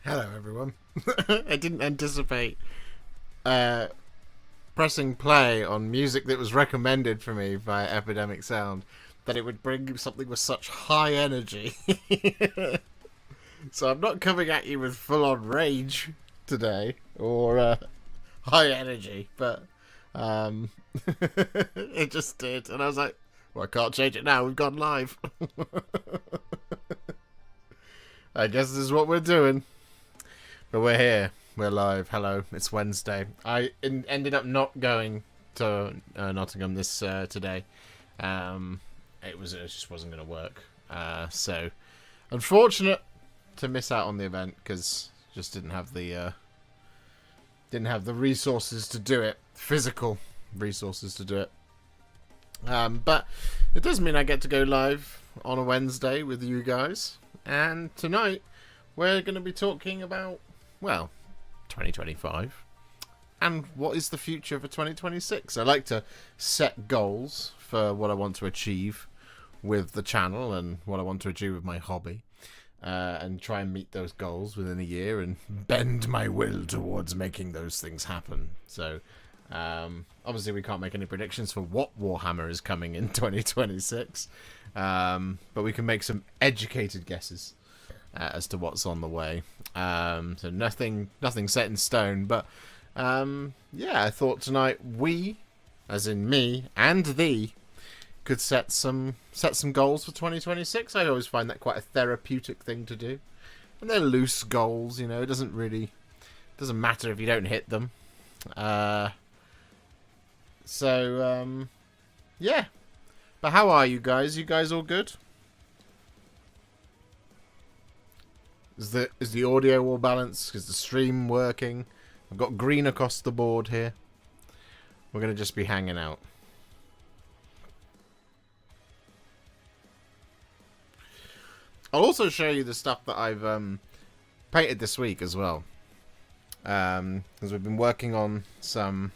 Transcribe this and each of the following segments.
Hello, everyone. I didn't anticipate pressing play on music that was recommended for me by Epidemic Sound that it would bring something with such high energy. So I'm not coming at you with full-on rage today or high energy, but it just did, and I was like, "Well, I can't change it now. We've gone live." I guess this is what we're doing. But we're here. We're live. Hello. It's Wednesday. I ended up not going to Nottingham this today. It just wasn't going to work. So unfortunate to miss out on the event because just didn't have the resources to do it. Physical resources to do it. But it does mean I get to go live on a Wednesday with you guys. And tonight we're going to be talking about, well, 2025 and what is the future for 2026. I like to set goals for what I want to achieve with the channel and what I want to achieve with my hobby, and try and meet those goals within a year and bend my will towards making those things happen. So obviously we can't make any predictions for what Warhammer is coming in 2026, but we can make some educated guesses as to what's on the way. So nothing set in stone, but yeah, I thought tonight we, as in me and thee, could set some goals for 2026. I always find that quite a therapeutic thing to do, and they're loose goals. You know, it doesn't matter if you don't hit them. Yeah. But how are you guys? You guys all good? Is the audio all balanced? Is the stream working? I've got green across the board here. We're going to just be hanging out. I'll also show you the stuff that I've painted this week as well. Because we've been working on some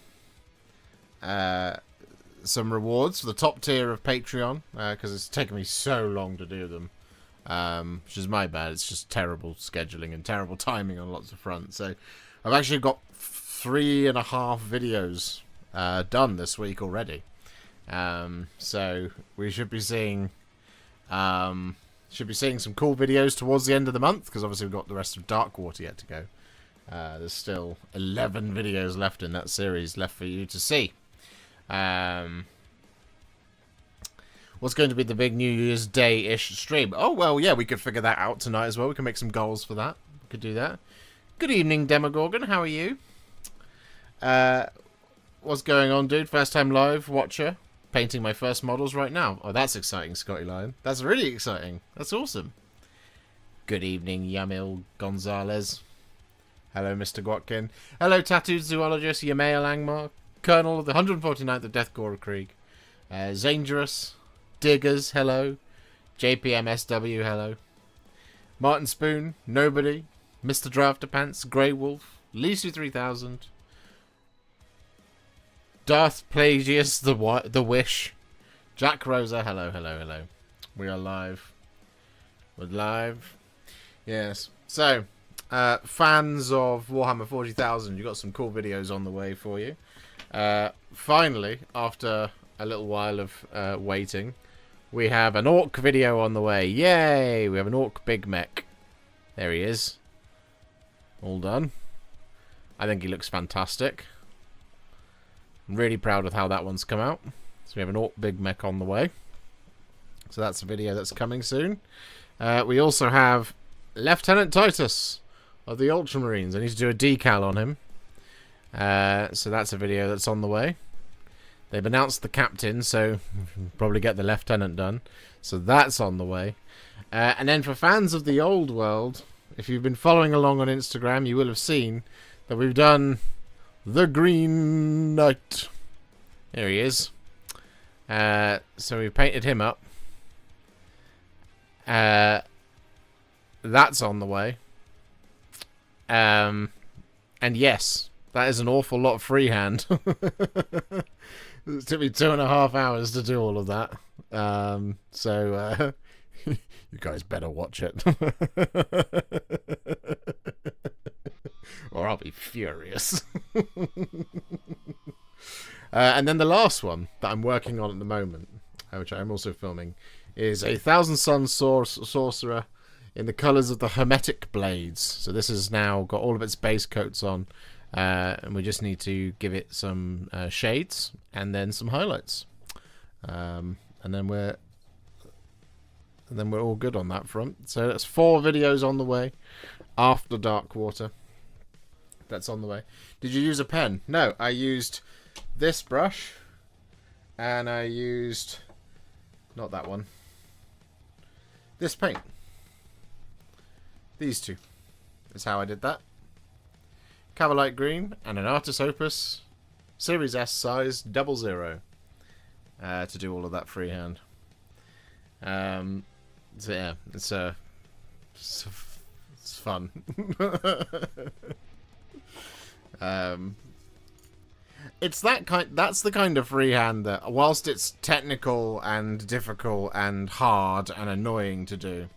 rewards for the top tier of Patreon. Because it's taken me so long to do them. Which is my bad. It's just terrible scheduling and terrible timing on lots of fronts. So I've actually got 3.5 videos done this week already. So we should be seeing some cool videos towards the end of the month, because obviously we've got the rest of Darkwater yet to go. There's still 11 videos left in that series left for you to see. What's going to be the big New Year's Day-ish stream? Oh, well, yeah, we could figure that out tonight as well. We can make some goals for that. We could do that. Good evening, Demogorgon. How are you? What's going on, dude? First time live watcher. Painting my first models right now. Oh, that's exciting, Scotty Lion. That's really exciting. That's awesome. Good evening, Yamil Gonzalez. Hello, Mr. Gwatkin. Hello, Tattooed Zoologist, Yamail Angmar, Colonel of the 149th of Deathcore Krieg. Zangerous. Diggers, hello. JPMSW, hello. Martin Spoon, Nobody. Mr. Drafterpants, Grey Wolf, Lisu 3000. Darth Plagius, the Wish. Jack Rosa, hello, hello, hello. We are live. We're live. Yes. So, fans of Warhammer 40,000, you've got some cool videos on the way for you. Finally, after a little while of waiting, we have an orc video on the way. Yay! We have an orc big mech. There he is. All done. I think he looks fantastic. I'm really proud of how that one's come out. So we have an orc big mech on the way. So that's a video that's coming soon. We also have Lieutenant Titus of the Ultramarines. I need to do a decal on him. So that's a video that's on the way. They've announced the captain, so we'll probably get the lieutenant done. So that's on the way. And then for fans of the old world, if you've been following along on Instagram, you will have seen that we've done the Green Knight. There he is. So we painted him up. That's on the way. And yes, that is an awful lot of freehand. It took me 2.5 hours to do all of that. So you guys better watch it. I'll be furious. And then the last one that I'm working on at the moment, which I'm also filming, is a Thousand Sun Sorcerer in the colours of the Hermetic Blades. So this has now got all of its base coats on, and we just need to give it some shades and then some highlights, and then we're all good on that front. So that's 4 videos on the way after Darkwater. That's on the way. Did you use a pen? No, I used this brush, and I used, not that one, this paint. These two is how I did that. Cavalite Green and an Artis Opus Series S size 00 to do all of that freehand. So yeah, it's fun. It's that's the kind of freehand that, whilst it's technical and difficult and hard and annoying to do,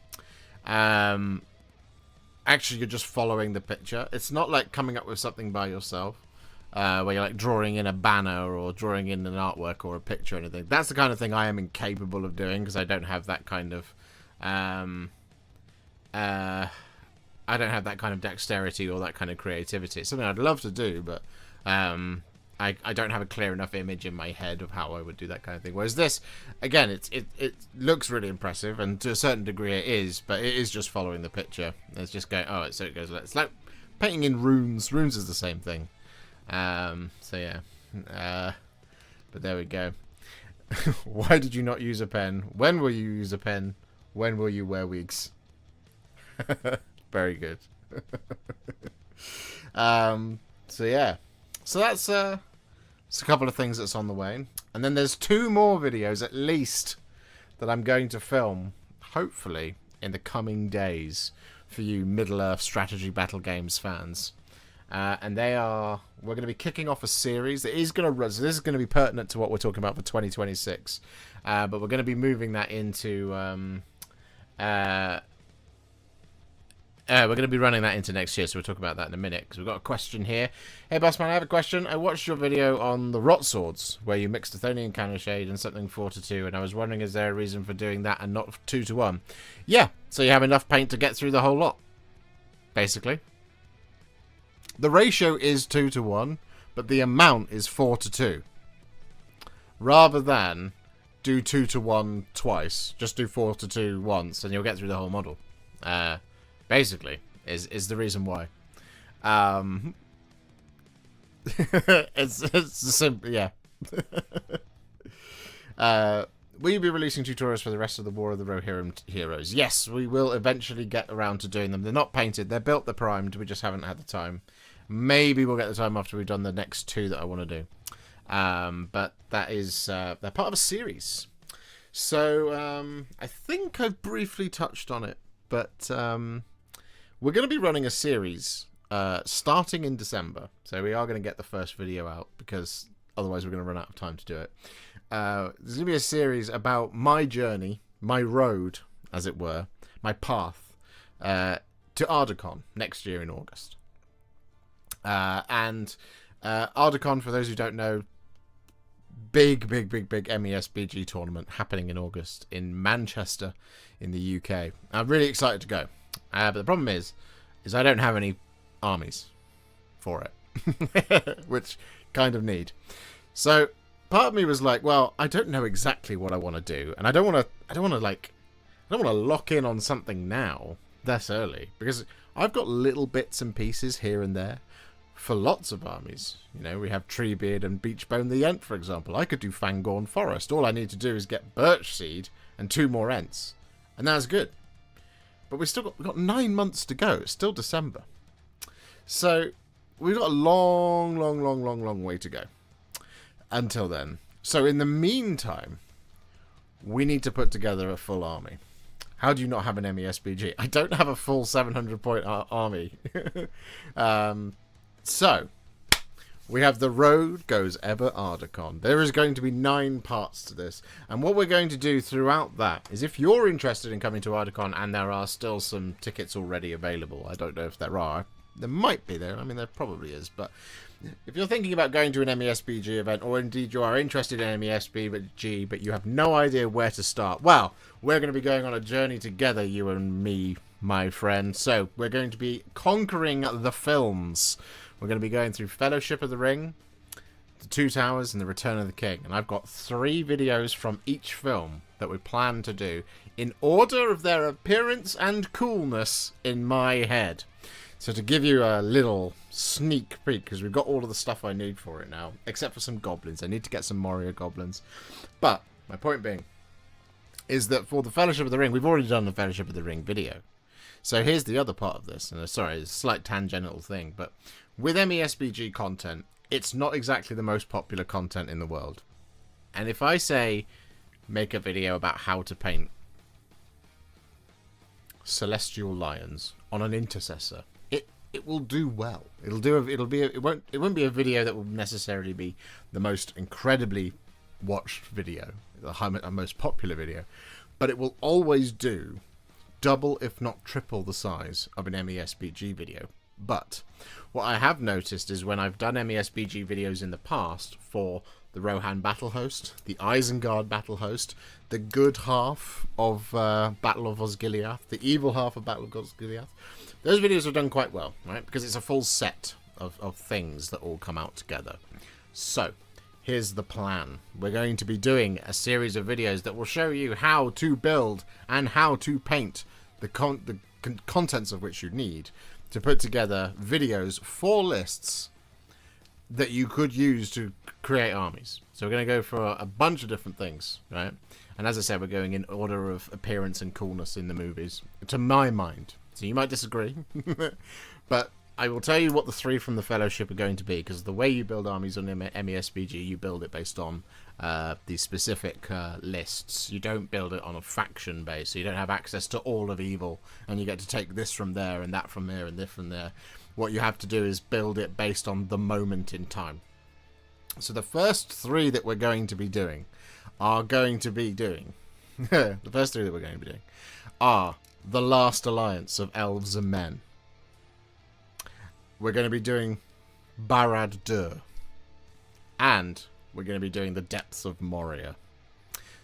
actually you're just following the picture. It's not like coming up with something by yourself, where you're like drawing in a banner or drawing in an artwork or a picture or anything. That's the kind of thing I am incapable of doing, because I don't have that kind of I don't have that kind of dexterity or that kind of creativity. It's something I'd love to do, but I don't have a clear enough image in my head of how I would do that kind of thing. Whereas this, again, it looks really impressive, and to a certain degree it is, but it is just following the picture. It's just going, oh, so it goes. It's like painting in runes. Runes is the same thing. So yeah. But there we go. Why did you not use a pen? When will you use a pen? When will you wear wigs? Very good. So yeah. So that's a couple of things that's on the way. And then there's 2 more videos at least that I'm going to film, hopefully, in the coming days for you Middle-earth strategy battle games fans. And we're going to be kicking off a series that is going to run. So this is going to be pertinent to what we're talking about for 2026. But we're going to be moving that into we're going to be running that into next year, so we'll talk about that in a minute, because we've got a question here. Hey, Bossman, I have a question. I watched your video on the Rot Swords, where you mixed Athenian Canonshade and something 4-2, and I was wondering, is there a reason for doing that and not 2-1? Yeah, so you have enough paint to get through the whole lot, basically. The ratio is 2-1, but the amount is 4-2. Rather than do 2-1 twice, just do 4-2 once, and you'll get through the whole model. Basically, is the reason why. It's simple, yeah. Will you be releasing tutorials for the rest of the War of the Rohirrim heroes? Yes, we will eventually get around to doing them. They're not painted, they're built, they're primed. We just haven't had the time. Maybe we'll get the time after we've done the next 2 that I want to do. But that is they're part of a series. So I think I've briefly touched on it, but we're going to be running a series starting in December. So we are going to get the first video out, because otherwise we're going to run out of time to do it. There's going to be a series about my journey, my road, as it were, my path to Articon next year in August. And Articon, for those who don't know, big MESBG tournament happening in August in Manchester in the UK. I'm really excited to go. But the problem is I don't have any armies for it, which kind of need. So part of me was like, well, I don't know exactly what I want to do, and I don't want to lock in on something now this early, because I've got little bits and pieces here and there for lots of armies. You know, we have Treebeard and Beachbone the Ent, for example. I could do Fangorn Forest. All I need to do is get Birch Seed and 2 more Ents, and that's good. But we've got 9 months to go. It's still December. So we've got a long way to go until then. So in the meantime, we need to put together a full army. How do you not have an MESBG? I don't have a full 700-point army. So we have The Road Goes Ever Articon. There is going to be 9 parts to this. And what we're going to do throughout that is, if you're interested in coming to Articon, and there are still some tickets already available, I don't know if there are. There might be there. I mean, there probably is. But if you're thinking about going to an MESBG event, or indeed you are interested in MESBG, but you have no idea where to start, well, we're going to be going on a journey together, you and me, my friend. So we're going to be conquering the films. We're going to be going through Fellowship of the Ring, The Two Towers, and The Return of the King. And I've got 3 videos from each film that we plan to do in order of their appearance and coolness in my head. So to give you a little sneak peek, because we've got all of the stuff I need for it now, except for some goblins. I need to get some Moria goblins. But my point being is that for the Fellowship of the Ring, we've already done the Fellowship of the Ring video. So here's the other part of this. And sorry, it's a slight tangential thing, but with MESBG content, it's not exactly the most popular content in the world. And if I say make a video about how to paint celestial lions on an intercessor, it will do well. It won't be a video that will necessarily be the most incredibly watched video, the most popular video, but it will always do double if not triple the size of an MESBG video. But what I have noticed is when I've done MESBG videos in the past for the Rohan Battle Host, the Isengard Battle Host, the good half of Battle of Osgiliath, the evil half of Battle of Osgiliath, those videos are done quite well, right? Because it's a full set of things that all come out together. So here's the plan. We're going to be doing a series of videos that will show you how to build and how to paint the contents of which you need to put together videos for lists that you could use to create armies. So we're going to go for a bunch of different things, right? And as I said, we're going in order of appearance and coolness in the movies, to my mind. So you might disagree, but I will tell you what the 3 from the Fellowship are going to be, because the way you build armies on MESBG, you build it based on these specific lists. You don't build it on a faction base, so you don't have access to all of evil, and you get to take this from there, and that from there, and this from there. What you have to do is build it based on the moment in time. So the first 3 that we're going to be doing are the first 3 that we're going to be doing are The Last Alliance of Elves and Men. We're going to be doing Barad-dûr. And we're going to be doing The Depths of Moria.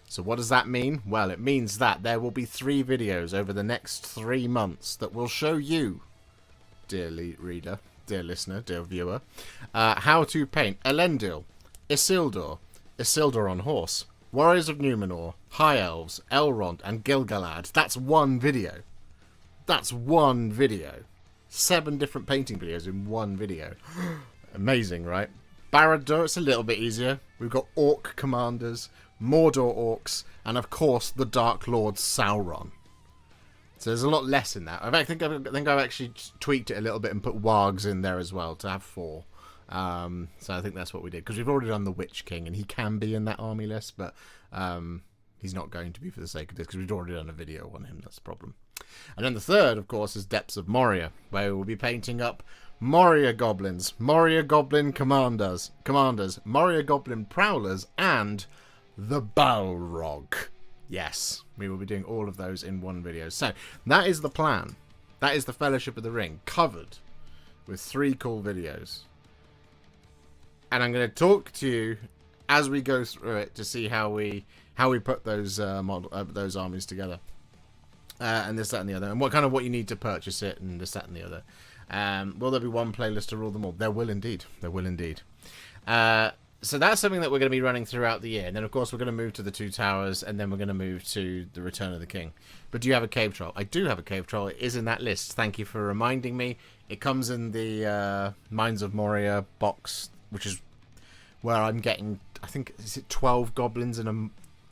So what does that mean? Well, it means that there will be 3 videos over the next 3 months that will show you, dear reader, dear listener, dear viewer, how to paint Elendil, Isildur, Isildur on horse, Warriors of Numenor, High Elves, Elrond, and Gil-galad. That's one video. That's one video. 7 different painting videos in one video. Amazing, right? Barad-dûr, it's a little bit easier. We've got Orc commanders, Mordor orcs, and of course the Dark Lord Sauron. So there's a lot less in that. I think I've actually tweaked it a little bit and put wargs in there as well to have 4. So I think that's what we did, because we've already done the Witch King, and he can be in that army list, but he's not going to be for the sake of this, because we've already done a video on him. That's the problem. And then the third, of course, is Depths of Moria, where we'll be painting up Moria goblins, Moria goblin commanders, Moria goblin prowlers, and the Balrog. Yes, we will be doing all of those in one video. So that is the plan. That is the Fellowship of the Ring, covered with 3 cool videos. And I'm going to talk to you as we go through it to see how we put those those armies together, and this, that, and the other, and what you need to purchase it, and this, that, and the other. Will there be one playlist to rule them all? There will indeed. There will indeed. So that's something that we're going to be running throughout the year, and then of course we're going to move to the Two Towers, and then we're going to move to the Return of the King. But do you have a cave troll? I do have a cave troll. It is in that list. Thank you for reminding me. It comes in the Mines of Moria box, which is where I'm getting, I think, is it 12 goblins and a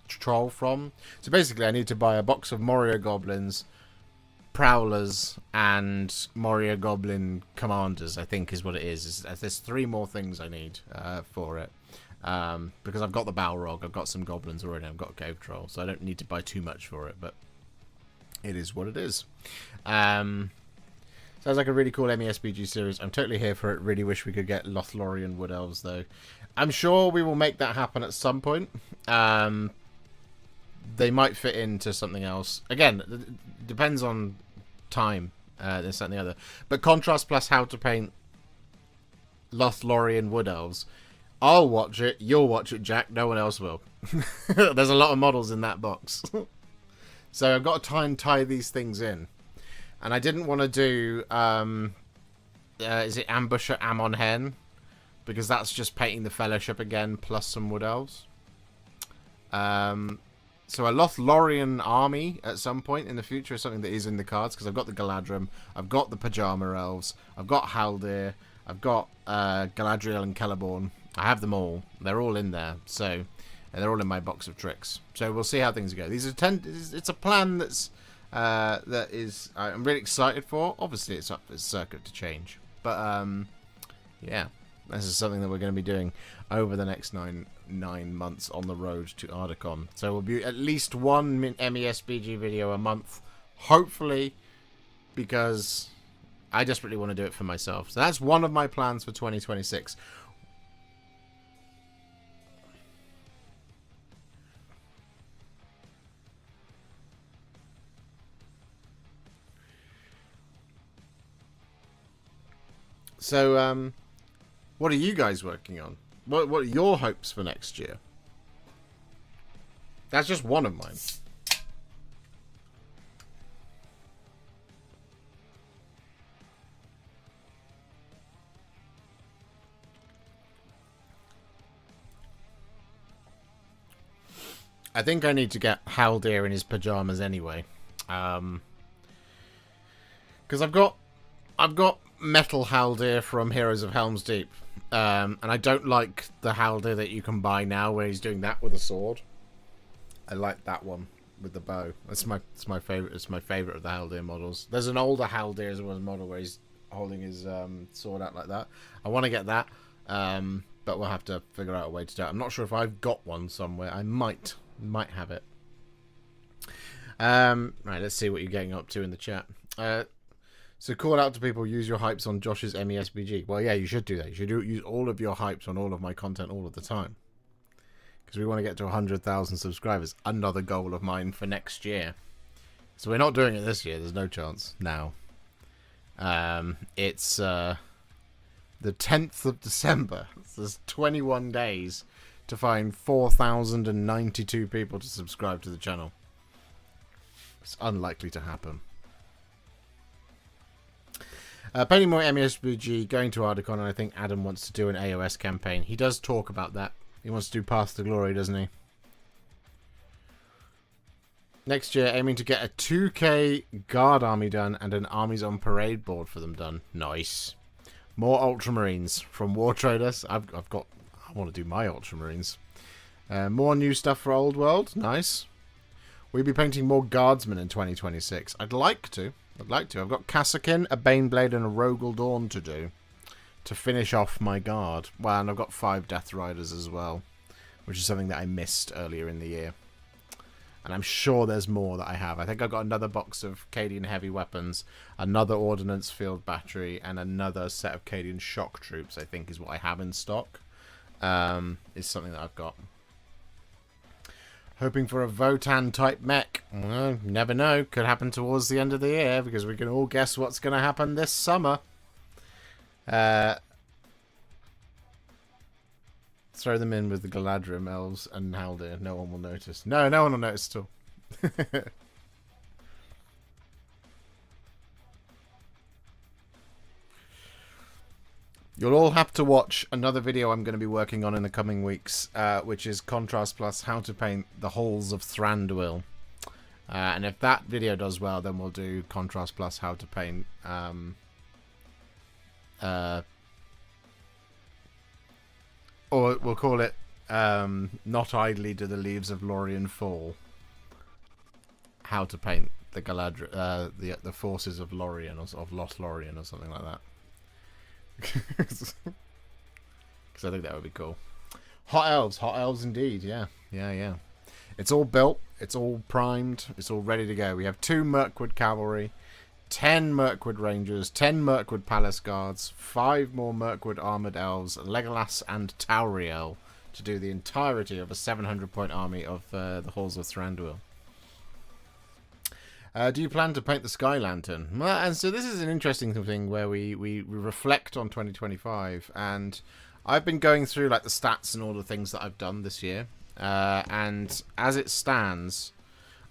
troll from? So basically I need to buy a box of Moria goblins, prowlers, and Moria goblin commanders, I think is what it is. There's 3 more things I need for it. Because I've got the Balrog, I've got some goblins already, I've got a cave troll, so I don't need to buy too much for it, but it is what it is. Sounds like a really cool MESBG series. I'm totally here for it. Really wish we could get Lothlorien Wood Elves, though. I'm sure we will make that happen at some point. They might fit into something else. Again, it depends on time this, that, and the other. But Contrast Plus How to Paint Lothlorien Wood Elves. I'll watch it. You'll watch it, Jack. No one else will. There's a lot of models in that box. So I've got to try and tie these things in. And I didn't want to do... is it Ambusher Ammon Hen? Because that's just painting the Fellowship again, plus some Wood Elves. So a Lothlorien army at some point in the future is something that is in the cards, because I've got the Galadrim, I've got the Pajama Elves, I've got Haldir, I've got Galadriel and Celeborn. I have them all. They're all in there. So they're all in my box of tricks. So we'll see how things go. These are it's a plan that's that is I'm really excited for. Obviously, it's circuit to change, but yeah, this is something that we're going to be doing over the next nine months on the road to Articon. So we'll be at least one MESBG video a month, hopefully, because I desperately want to do it for myself. So that's one of my plans for 2026. So, what are you guys working on? What are your hopes for next year? That's just one of mine. I think I need to get Haldir in his pajamas anyway, because I've got Metal Haldir from Heroes of Helm's Deep, and I don't like the Haldir that you can buy now, where he's doing that with a sword. I like that one with the bow. It's my favorite. It's my favorite of the Haldir models. There's an older Haldir as well as model where he's holding his sword out like that. I want to get that, but we'll have to figure out a way to do it. I'm not sure if I've got one somewhere. I might have it. Right, let's see what you're getting up to in the chat. So call out to people, use your hypes on Josh's MESBG. Well, yeah, you should do that. You should use all of your hypes on all of my content all of the time. Because we want to get to 100,000 subscribers. Another goal of mine for next year. So we're not doing it this year. There's no chance now. It's the 10th of December. So there's 21 days to find 4,092 people to subscribe to the channel. It's unlikely to happen. Painting more MESBG, going to Articon, and I think Adam wants to do an AOS campaign. He does talk about that. He wants to do Path to Glory, doesn't he? Next year, aiming to get a 2K guard army done and an armies on parade board for them done. Nice. More Ultramarines from War Traders. I want to do my Ultramarines. More new stuff for Old World. Nice. We'll be painting more Guardsmen in 2026. I'd like to. I've got Kassakin, a Baneblade, and a Rogel Dawn to do to finish off my guard. Well, and I've got 5 Death Riders as well, which is something that I missed earlier in the year. And I'm sure there's more that I have. I think I've got another box of Cadian heavy weapons, another Ordnance Field Battery, and another set of Cadian shock troops, I think is what I have in stock. Is something that I've got. Hoping for a Votan type mech. Well, never know. Could happen towards the end of the year, because we can all guess what's going to happen this summer. Throw them in with the Galadrim elves and Haldir. No one will notice. No one will notice at all. You'll all have to watch another video I'm going to be working on in the coming weeks, which is Contrast Plus How to Paint the Halls of Thranduil. And if that video does well, then we'll do Contrast Plus How to Paint or we'll call it Not Idly Do the Leaves of Lorien Fall. How to paint the the forces of Lorien, or of Lothlorien, or something like that. Because I think that would be cool. Hot elves indeed. Yeah. It's all built, it's all primed, it's all ready to go. We have 2 Mirkwood cavalry, 10 Mirkwood rangers, 10 Mirkwood palace guards, 5 more Mirkwood armored elves, Legolas and Tauriel to do the entirety of a 700-point army of the Halls of Thranduil. Do you plan to paint the Sky Lantern? Well, and so this is an interesting thing where we reflect on 2025, and I've been going through like the stats and all the things that I've done this year, and as it stands,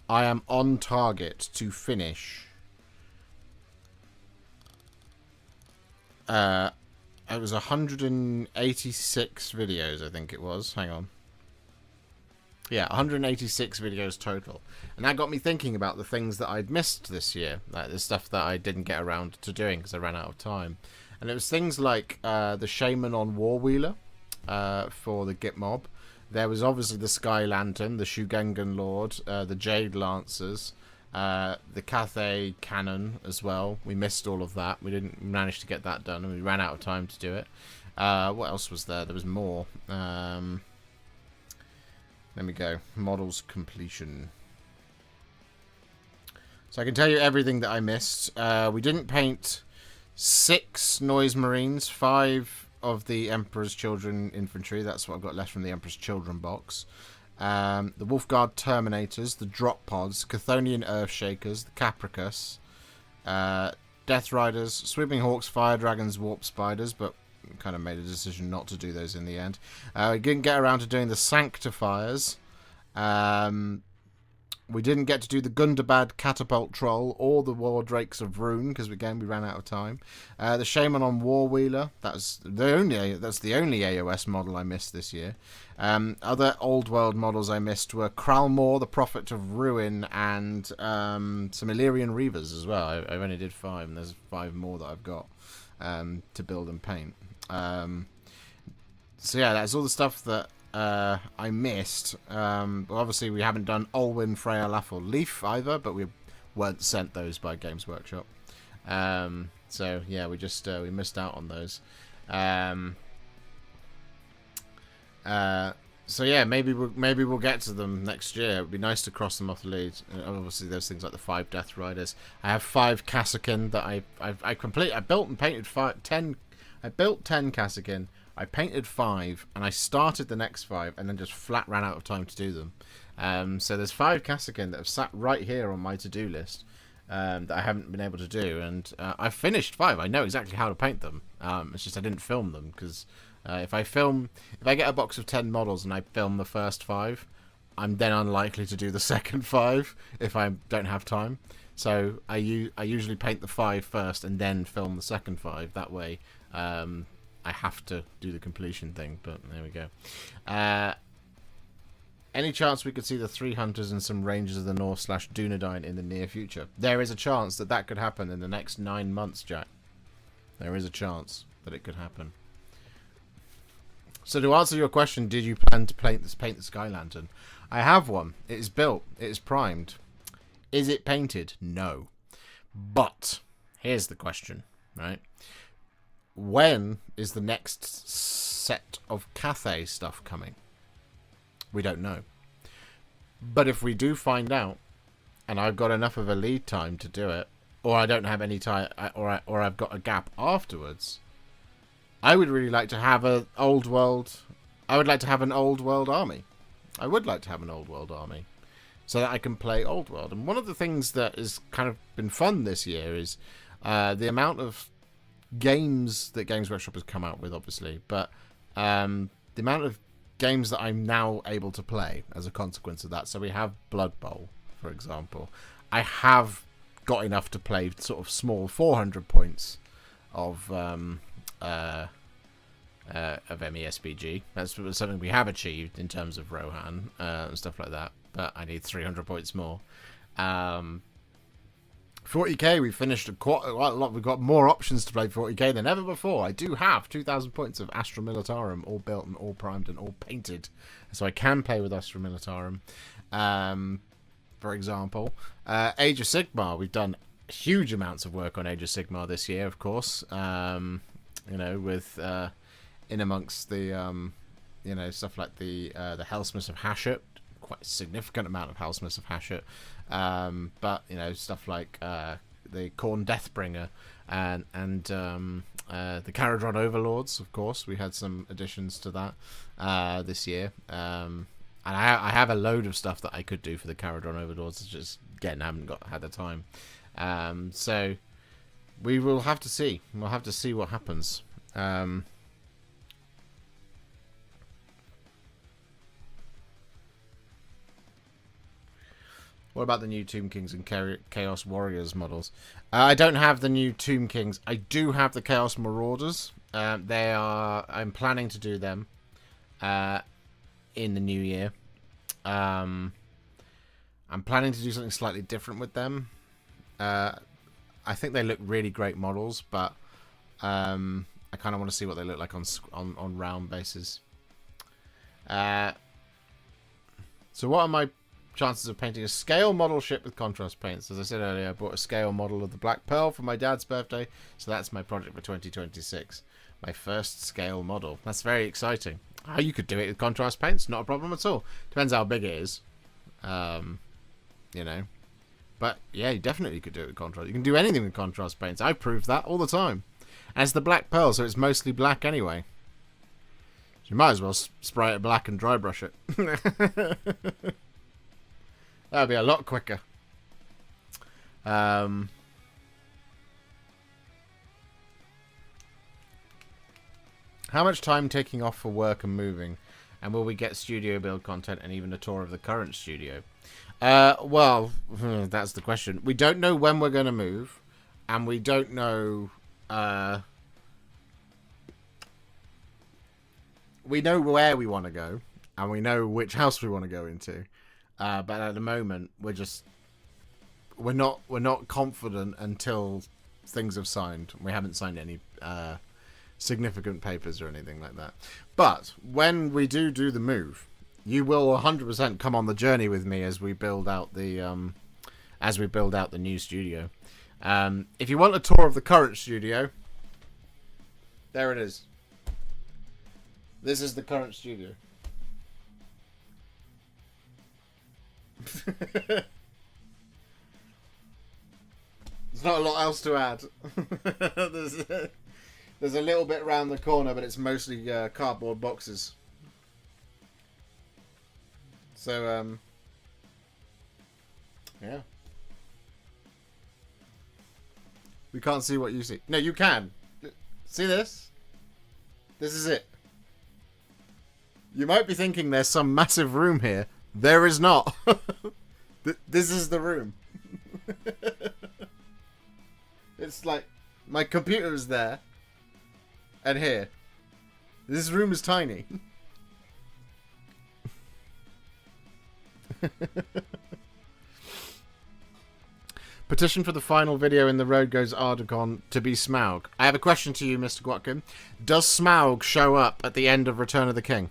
I am on target to finish. It was 186 videos, I think it was. Hang on. Yeah, 186 videos total. And that got me thinking about the things that I'd missed this year. Like the stuff that I didn't get around to doing because I ran out of time. And it was things like the Shaman on Warwheeler for the Git mob. There was obviously the Sky Lantern, the Shugengan Lord, the Jade Lancers, the Cathay Cannon as well. We missed all of that. We didn't manage to get that done, and we ran out of time to do it. What else was there? There was more. Let me go. Models completion. So I can tell you everything that I missed. We didn't paint 6 Noise Marines, 5 of the Emperor's Children infantry. That's what I've got left from the Emperor's Children box. The Wolfguard Terminators, the Drop Pods, Chthonian Earthshakers, the Capricus, Death Riders, Sweeping Hawks, Fire Dragons, Warp Spiders, but kind of made a decision not to do those in the end. We didn't get around to doing the Sanctifiers. We didn't get to do the Gundabad Catapult Troll or the War Drakes of Rune because again we ran out of time. The Shaman on Warwheeler, that's the only AOS model I missed this year. Other old world models I missed were Kralmor, the Prophet of Ruin, and some Illyrian Reavers as well. I only did 5, and there's 5 more that I've got to build and paint. So yeah, that's all the stuff that I missed. Well, obviously we haven't done Olwyn, Freya, Laff, or Leaf either, but we weren't sent those by Games Workshop. So yeah, we just we missed out on those. So yeah, maybe we'll get to them next year. It'd be nice to cross them off the lead. Obviously, there's things like the 5 Death Riders. I have 5 Kassakin that I built and painted 10. I built 10 Kassakin. I painted 5, and I started the next 5, and then just flat ran out of time to do them. So there's 5 Kassakin that have sat right here on my to-do list that I haven't been able to do, and I've finished 5. I know exactly how to paint them. It's just I didn't film them because if I get a box of 10 models and I film the first 5, I'm then unlikely to do the second 5 if I don't have time. So I usually paint the 5 first and then film the second 5. That way. I have to do the completion thing, but there we go. Any chance we could see the 3 Hunters and some Rangers of the North / Dunedain in the near future? There is a chance that could happen in the next 9 months, Jack. There is a chance that it could happen. So to answer your question, did you plan to paint the Sky Lantern? I have one. It is built. It is primed. Is it painted? No. But here's the question, right? When is the next set of Cathay stuff coming? We don't know. But if we do find out, and I've got enough of a lead time to do it, or I don't have any time, or I've got a gap afterwards, I would really like to have an old world. I would like to have an old world army. I would like to have an old world army, so that I can play old world. And one of the things that has kind of been fun this year is the amount of games that Games Workshop has come out with, obviously, but the amount of games that I'm now able to play as a consequence of that. So we have Blood Bowl, for example. I have got enough to play sort of small 400 points of MESBG. That's something we have achieved in terms of Rohan and stuff like that, but I need 300 points more. 40k, we finished quite a lot. We've got more options to play 40k than ever before. I do have 2,000 points of Astra Militarum, all built and all primed and all painted, so I can play with Astra Militarum. For example, Age of Sigmar, we've done huge amounts of work on Age of Sigmar this year, of course. You know, with in amongst the you know, stuff like the Hellsmiths of Hashut, quite a significant amount of Hellsmiths of Hashut. But you know, stuff like the Khorne Deathbringer and the Caradron Overlords, of course. We had some additions to that this year. And I have a load of stuff that I could do for the Caradron Overlords. It's just, again, I haven't had the time. So we will have to see. We'll have to see what happens. What about the new Tomb Kings and Chaos Warriors models? I don't have the new Tomb Kings. I do have the Chaos Marauders. I'm planning to do them in the new year. I'm planning to do something slightly different with them. I think they look really great models, but I kind of want to see what they look like on round bases. So what are my chances of painting a scale model ship with contrast paints? As I said earlier, I bought a scale model of the Black Pearl for my dad's birthday, so that's my project for 2026. My first scale model. That's very exciting. You could do it with contrast paints, not a problem at all. Depends how big it is. You know. But yeah, you definitely could do it with contrast. You can do anything with contrast paints. I prove that all the time. And it's the Black Pearl, so it's mostly black anyway. So you might as well spray it black and dry brush it. That'd be a lot quicker. How much time taking off for work and moving? And will we get studio build content and even a tour of the current studio? Well, that's the question. We don't know when we're going to move. And we don't know... we know where we want to go. And we know which house we want to go into. But at the moment, we're not confident until things have signed. We haven't signed any significant papers or anything like that. But when we do the move, you will 100% come on the journey with me as we build out the new studio. If you want a tour of the current studio, there it is. This is the current studio. There's not a lot else to add. There's a little bit around the corner, but it's mostly cardboard boxes. So, yeah. We can't see what you see. No, you can. See this? This is it. You might be thinking there's some massive room here. There is not. This is the room. It's like my computer is there and here. This room is tiny. Petition for the final video in the Road Goes Articon to be Smaug. I have a question to you, Mr. Gwatkin. Does Smaug show up at the end of Return of the King?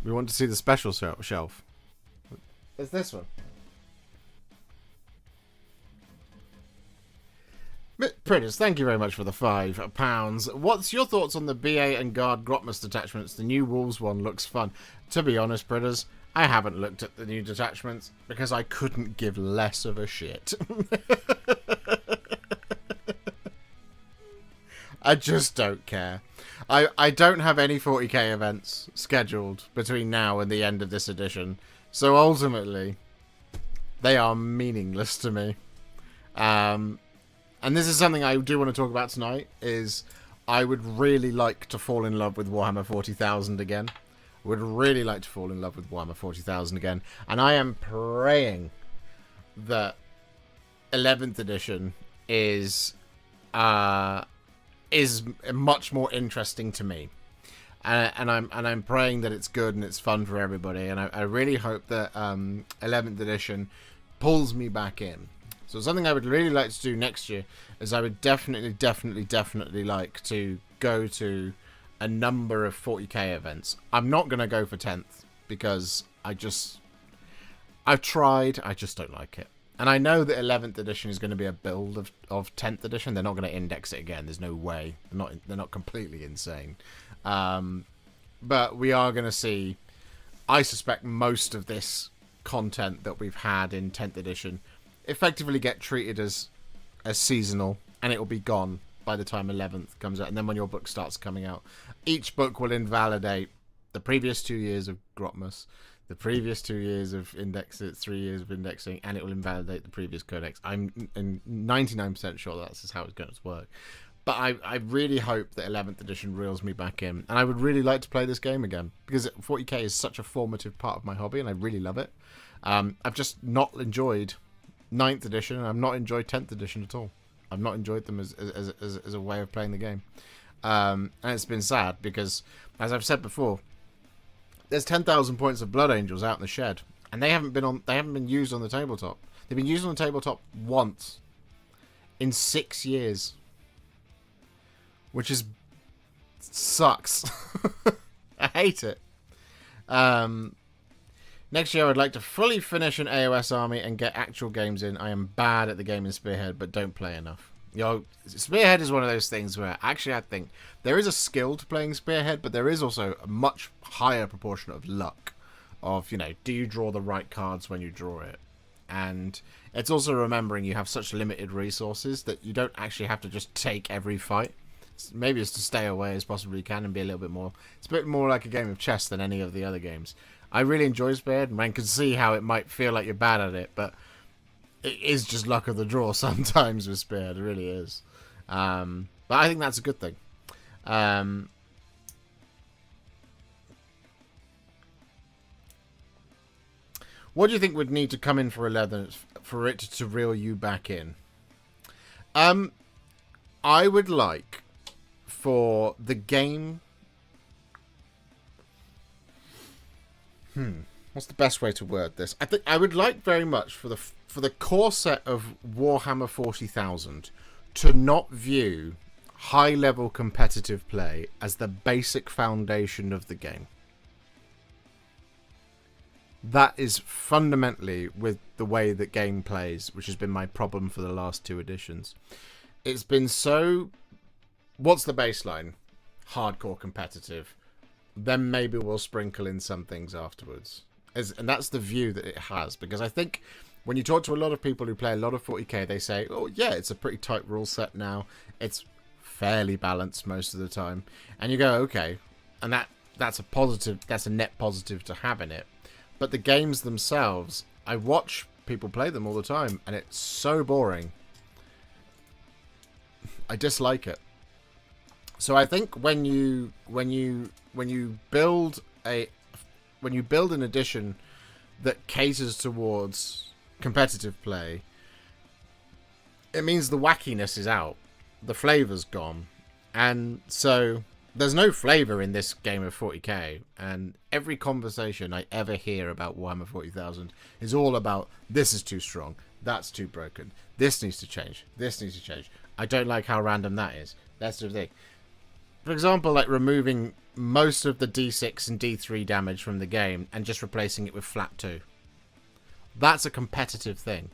We want to see the special shelf. It's this one. Prentice, thank you very much for the £5. What's your thoughts on the BA and Guard Grotmus detachments? The new Wolves one looks fun. To be honest, Prentice, I haven't looked at the new detachments because I couldn't give less of a shit. I just don't care. I don't have any 40k events scheduled between now and the end of this edition. So ultimately, they are meaningless to me. And this is something I do want to talk about tonight, is I would really like to fall in love with Warhammer 40,000 again. I would really like to fall in love with Warhammer 40,000 again. And I am praying that 11th edition is much more interesting to me. And I'm praying that it's good and it's fun for everybody. And I really hope that 11th edition pulls me back in. So something I would really like to do next year is I would definitely like to go to a number of 40k events. I'm not going to go for 10th because I've tried, I just don't like it. And I know that 11th edition is going to be a build of 10th edition. They're not going to index it again. There's no way. They're not completely insane. But we are going to see, I suspect, most of this content that we've had in 10th edition effectively get treated as as seasonal, and it will be gone by the time 11th comes out. And then when your book starts coming out, each book will invalidate the previous 2 years of Grotmus, the previous 2 years of indexing, 3 years of indexing, and it will invalidate the previous codex. I'm 99% sure that's how it's going to work. But I really hope that 11th edition reels me back in. And I would really like to play this game again, because 40k is such a formative part of my hobby, and I really love it. I've just not enjoyed 9th edition, and I've not enjoyed 10th edition at all. I've not enjoyed them as a way of playing the game. And it's been sad, because, as I've said before, there's 10,000 points of Blood Angels out in the shed, and they haven't been used on the tabletop. They've been used on the tabletop once in 6 years. Which sucks. I hate it. Next year, I'd like to fully finish an AOS army and get actual games in. I am bad at the game in Spearhead, but don't play enough. Spearhead is one of those things where actually I think there is a skill to playing Spearhead, but there is also a much higher proportion of luck. Of, do you draw the right cards when you draw it? And it's also remembering you have such limited resources that you don't actually have to just take every fight. Maybe it's to stay away as possibly you can and be a little bit more. It's a bit more like a game of chess than any of the other games. I really enjoy Spearhead, and one can see how it might feel like you're bad at it, but it is just luck of the draw sometimes with Spearhead. It really is. But I think that's a good thing. What do you think would need to come in for 11th for it to reel you back in? I would like for the game... What's the best way to word this? I think I would like very much for the core set of Warhammer 40,000 to not view high-level competitive play as the basic foundation of the game. That is fundamentally with the way that game plays, which has been my problem for the last 2 editions. It's been so... What's the baseline? Hardcore competitive. Then maybe we'll sprinkle in some things afterwards. And that's the view that it has. Because I think when you talk to a lot of people who play a lot of 40k, they say, oh yeah, it's a pretty tight rule set now. It's fairly balanced most of the time. And you go, okay. And that's a positive, that's a net positive to have in it. But the games themselves, I watch people play them all the time, and it's so boring. I dislike it. So I think when you build an edition that caters towards competitive play, it means the wackiness is out, the flavor's gone, and so there's no flavor in this game of 40k. And every conversation I ever hear about Warhammer 40,000 is all about this is too strong, that's too broken, this needs to change, this needs to change. I don't like how random that is. That's the thing. For example, like removing most of the D6 and D3 damage from the game and just replacing it with flat 2. That's a competitive thing,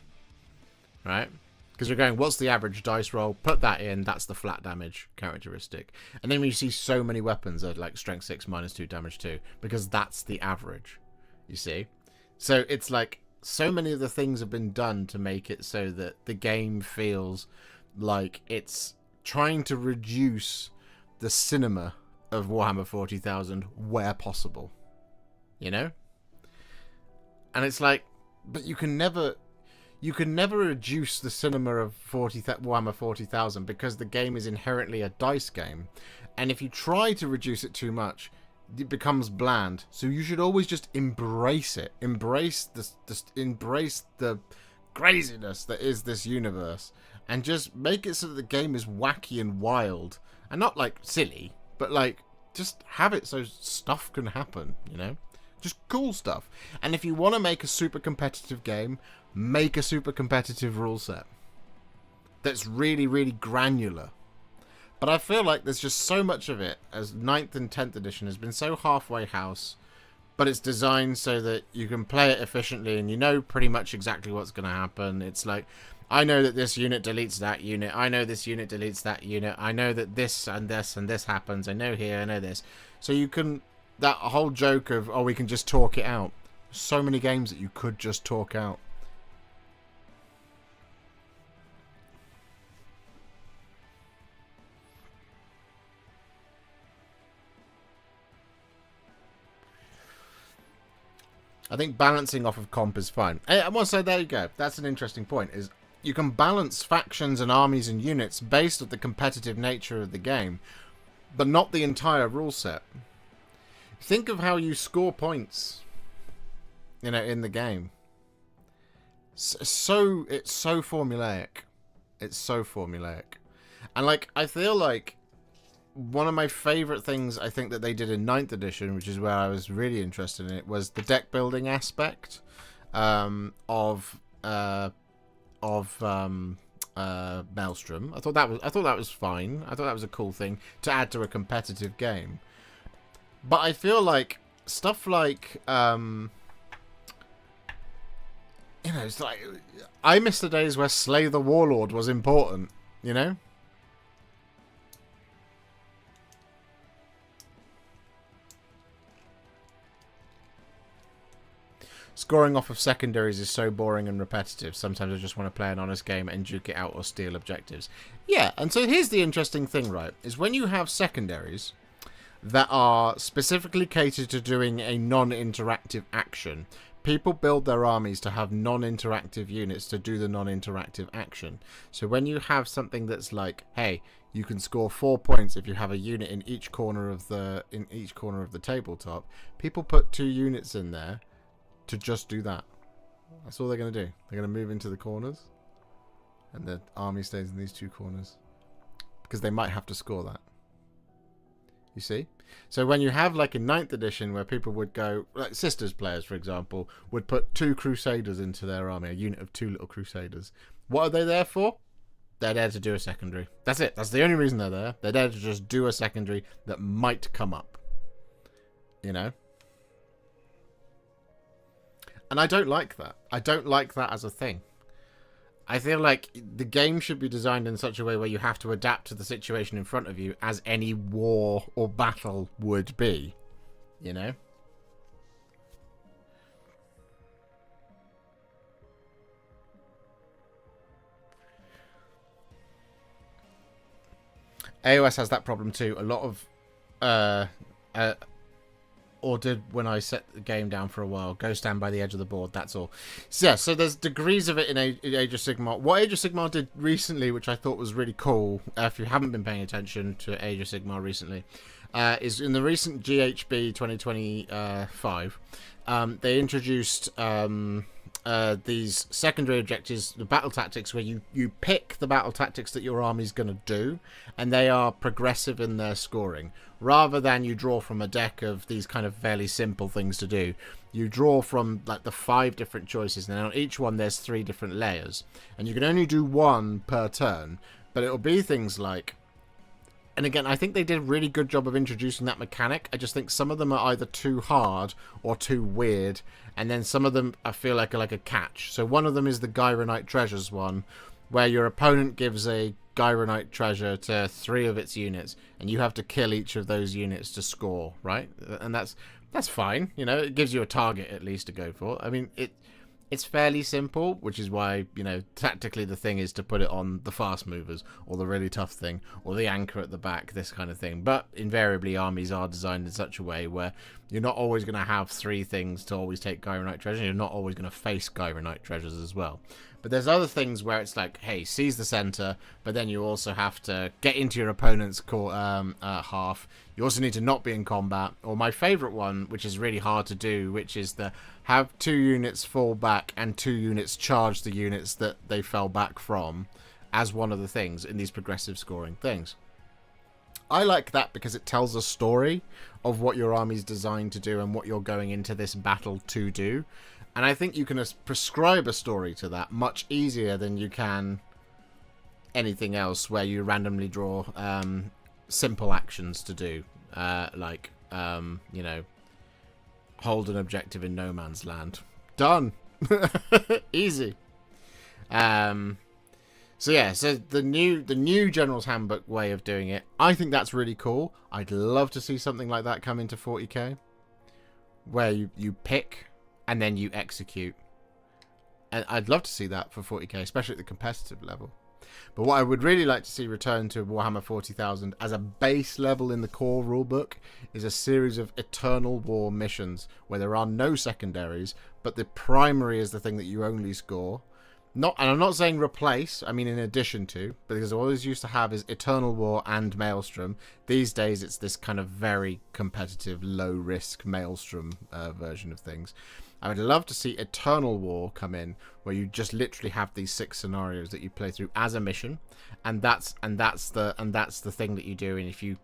right? Because you're going, what's the average dice roll? Put that in, that's the flat damage characteristic. And then when you see so many weapons that are like strength 6 minus 2 damage 2, because that's the average, you see? So it's like so many of the things have been done to make it so that the game feels like it's trying to reduce the cinema of Warhammer 40,000 where possible, you know? And it's like, but you can never reduce the cinema of Warhammer 40,000 because the game is inherently a dice game, and if you try to reduce it too much, it becomes bland. So you should always just embrace it, embrace the craziness that is this universe, and just make it so that the game is wacky and wild. And not, like, silly, but, like, just have it so stuff can happen, you know? Just cool stuff. And if you want to make a super competitive game, make a super competitive rule set that's really, really granular. But I feel like there's just so much of it, as 9th and 10th edition has been so halfway house, but it's designed so that you can play it efficiently and you know pretty much exactly what's going to happen. It's like, I know that this unit deletes that unit. I know this unit deletes that unit. I know that this and this and this happens. I know here, I know this. So you can... That whole joke of, oh, we can just talk it out. So many games that you could just talk out. I think balancing off of comp is fine. Well, so there you go. That's an interesting point. Is you can balance factions and armies and units based on the competitive nature of the game, but not the entire rule set. Think of how you score points, you know, in the game. It's so formulaic. It's so formulaic. And, like, I feel like one of my favourite things I think that they did in 9th edition, which is where I was really interested in it, was the deck building aspect of Maelstrom. I thought that was fine. I thought that was a cool thing to add to a competitive game. But I feel like stuff like you know, it's like I miss the days where Slay the Warlord was important, you know? Scoring off of secondaries is so boring and repetitive. Sometimes I just want to play an honest game and duke it out or steal objectives. Yeah, and so here's the interesting thing, right? Is when you have secondaries that are specifically catered to doing a non-interactive action, people build their armies to have non-interactive units to do the non-interactive action. So when you have something that's like, hey, you can score 4 points if you have a unit in each corner of the tabletop, people put 2 units in there to just do that. That's all they're going to do. They're going to move into the corners, and the army stays in these 2 corners because they might have to score that. You see? So when you have, like, in 9th edition where people would go, like Sisters players, for example, would put 2 Crusaders into their army, a unit of 2 little Crusaders. What are they there for? They're there to do a secondary. That's it. That's the only reason they're there. They're there to just do a secondary that might come up. You know? And I don't like that. I don't like that as a thing. I feel like the game should be designed in such a way where you have to adapt to the situation in front of you as any war or battle would be. You know? AOS has that problem too. A lot of or did when I set the game down for a while. Go stand by the edge of the board, that's all. So yeah, so there's degrees of it in Age of Sigmar. What Age of Sigmar did recently, which I thought was really cool, if you haven't been paying attention to Age of Sigmar recently, is in the recent GHB 2025, they introduced these secondary objectives, the battle tactics, where you pick the battle tactics that your army's going to do, and they are progressive in their scoring. Rather than you draw from a deck of these kind of fairly simple things to do, you draw from like the 5 different choices, and on each one there's 3 different layers, and you can only do 1 per turn, but it'll be things like, and again, I think they did a really good job of introducing that mechanic. I just think some of them are either too hard or too weird, and then some of them I feel like are like a catch. So one of them is the Gyronite Treasures one, where your opponent gives a Gyronite treasure to 3 of its units, and you have to kill each of those units to score, right? And that's fine, you know. It gives you a target at least to go for. I mean, it's fairly simple, which is why, you know, tactically the thing is to put it on the fast movers or the really tough thing or the anchor at the back, this kind of thing. But invariably armies are designed in such a way where you're not always going to have 3 things to always take Gyronite treasure. You're not always going to face Gyronite treasures as well. But there's other things where it's like, hey, seize the center, but then you also have to get into your opponent's half. You also need to not be in combat. Or my favorite one, which is really hard to do, which is the have 2 units fall back and 2 units charge the units that they fell back from as one of the things in these progressive scoring things. I like that because it tells a story of what your army's designed to do and what you're going into this battle to do. And I think you can prescribe a story to that much easier than you can anything else where you randomly draw simple actions to do. Like, you know, hold an objective in no man's land. Done. Easy. So yeah, so the new General's Handbook way of doing it, I think that's really cool. I'd love to see something like that come into 40k. Where you pick and then you execute. And I'd love to see that for 40k, especially at the competitive level. But what I would really like to see return to Warhammer 40,000 as a base level in the core rulebook is a series of Eternal War missions where there are no secondaries, but the primary is the thing that you only score. And I'm not saying replace, I mean in addition to, because all I always used to have is Eternal War and Maelstrom. These days it's this kind of very competitive, low-risk Maelstrom version of things. I would love to see Eternal War come in, where you just literally have these 6 scenarios that you play through as a mission, and that's the thing that you do. And if you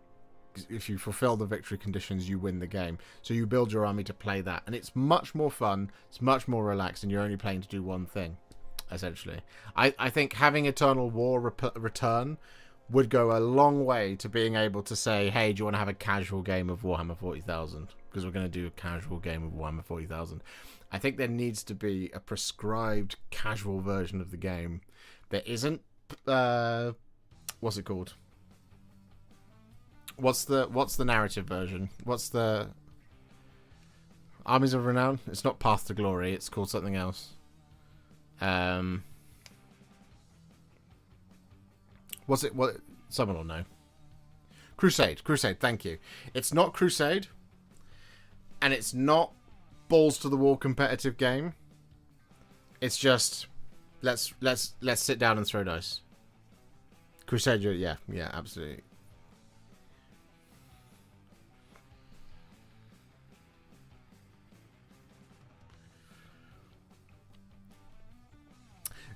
fulfill the victory conditions, you win the game. So you build your army to play that, and it's much more fun. It's much more relaxed, and you're only playing to do one thing, essentially. I think having Eternal War return would go a long way to being able to say, hey, do you want to have a casual game of Warhammer 40,000? Because we're going to do a casual game of Warhammer 40,000. I think there needs to be a prescribed casual version of the game. There isn't... what's it called? What's the narrative version? What's the... Armies of Renown? It's not Path to Glory. It's called something else. What's it? What? Someone will know. Crusade. Thank you. It's not Crusade, and it's not balls to the wall competitive game. It's just let's sit down and throw dice. Crusade. Yeah, absolutely.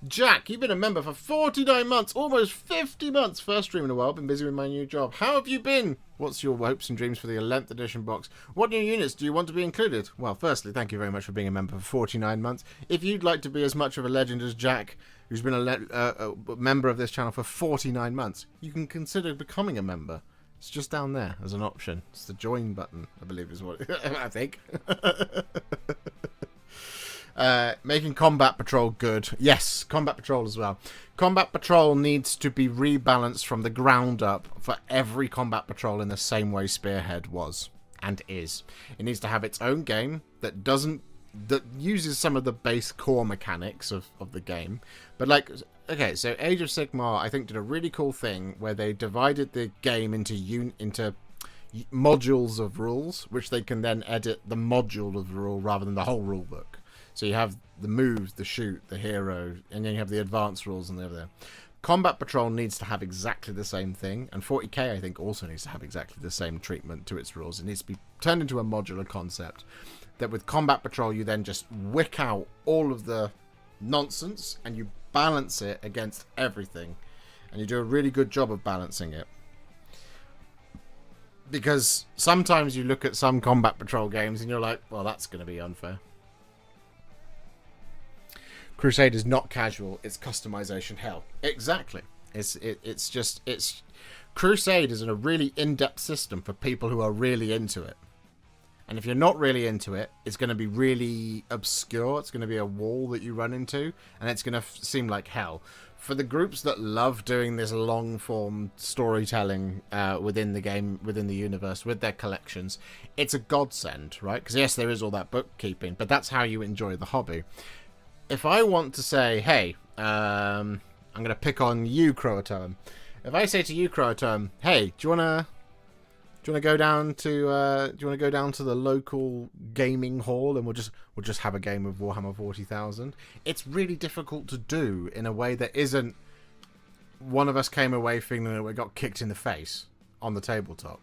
Jack, you've been a member for 49 months, almost 50 months. First stream in a while, been busy with my new job. How have you been? What's your hopes and dreams for the 11th edition box? What new units do you want to be included? Well, firstly, thank you very much for being a member for 49 months. If you'd like to be as much of a legend as Jack, who's been a member of this channel for 49 months, you can consider becoming a member. It's just down there as an option. It's the join button, I believe is what I think. Making Combat Patrol good. Yes, Combat Patrol as well. Combat Patrol needs to be rebalanced from the ground up for every Combat Patrol in the same way Spearhead was and is. It needs to have its own game that uses some of the base core mechanics of the game. But like, okay, so Age of Sigmar I think did a really cool thing where they divided the game into modules of rules, which they can then edit the module of the rule rather than the whole rule book. So you have the moves, the shoot, the hero, and then you have the advanced rules and they're there. Combat Patrol needs to have exactly the same thing, and 40k I think also needs to have exactly the same treatment to its rules. It needs to be turned into a modular concept that with Combat Patrol you then just wick out all of the nonsense and you balance it against everything, and you do a really good job of balancing it. Because sometimes you look at some Combat Patrol games and you're like, well, that's going to be unfair. Crusade is not casual, it's customization hell. Exactly. It's Crusade is a really in-depth system for people who are really into it. And if you're not really into it, it's going to be really obscure. It's going to be a wall that you run into, and it's going to seem like hell. For the groups that love doing this long-form storytelling within the game, within the universe, with their collections, it's a godsend, right? Because yes, there is all that bookkeeping, but that's how you enjoy the hobby. If I want to say, hey, I'm going to pick on you, Croatoan. If I say to you, Croatoan, hey, do you want to go down to the local gaming hall and we'll just have a game of Warhammer 40,000? It's really difficult to do in a way that isn't one of us came away feeling that we got kicked in the face on the tabletop.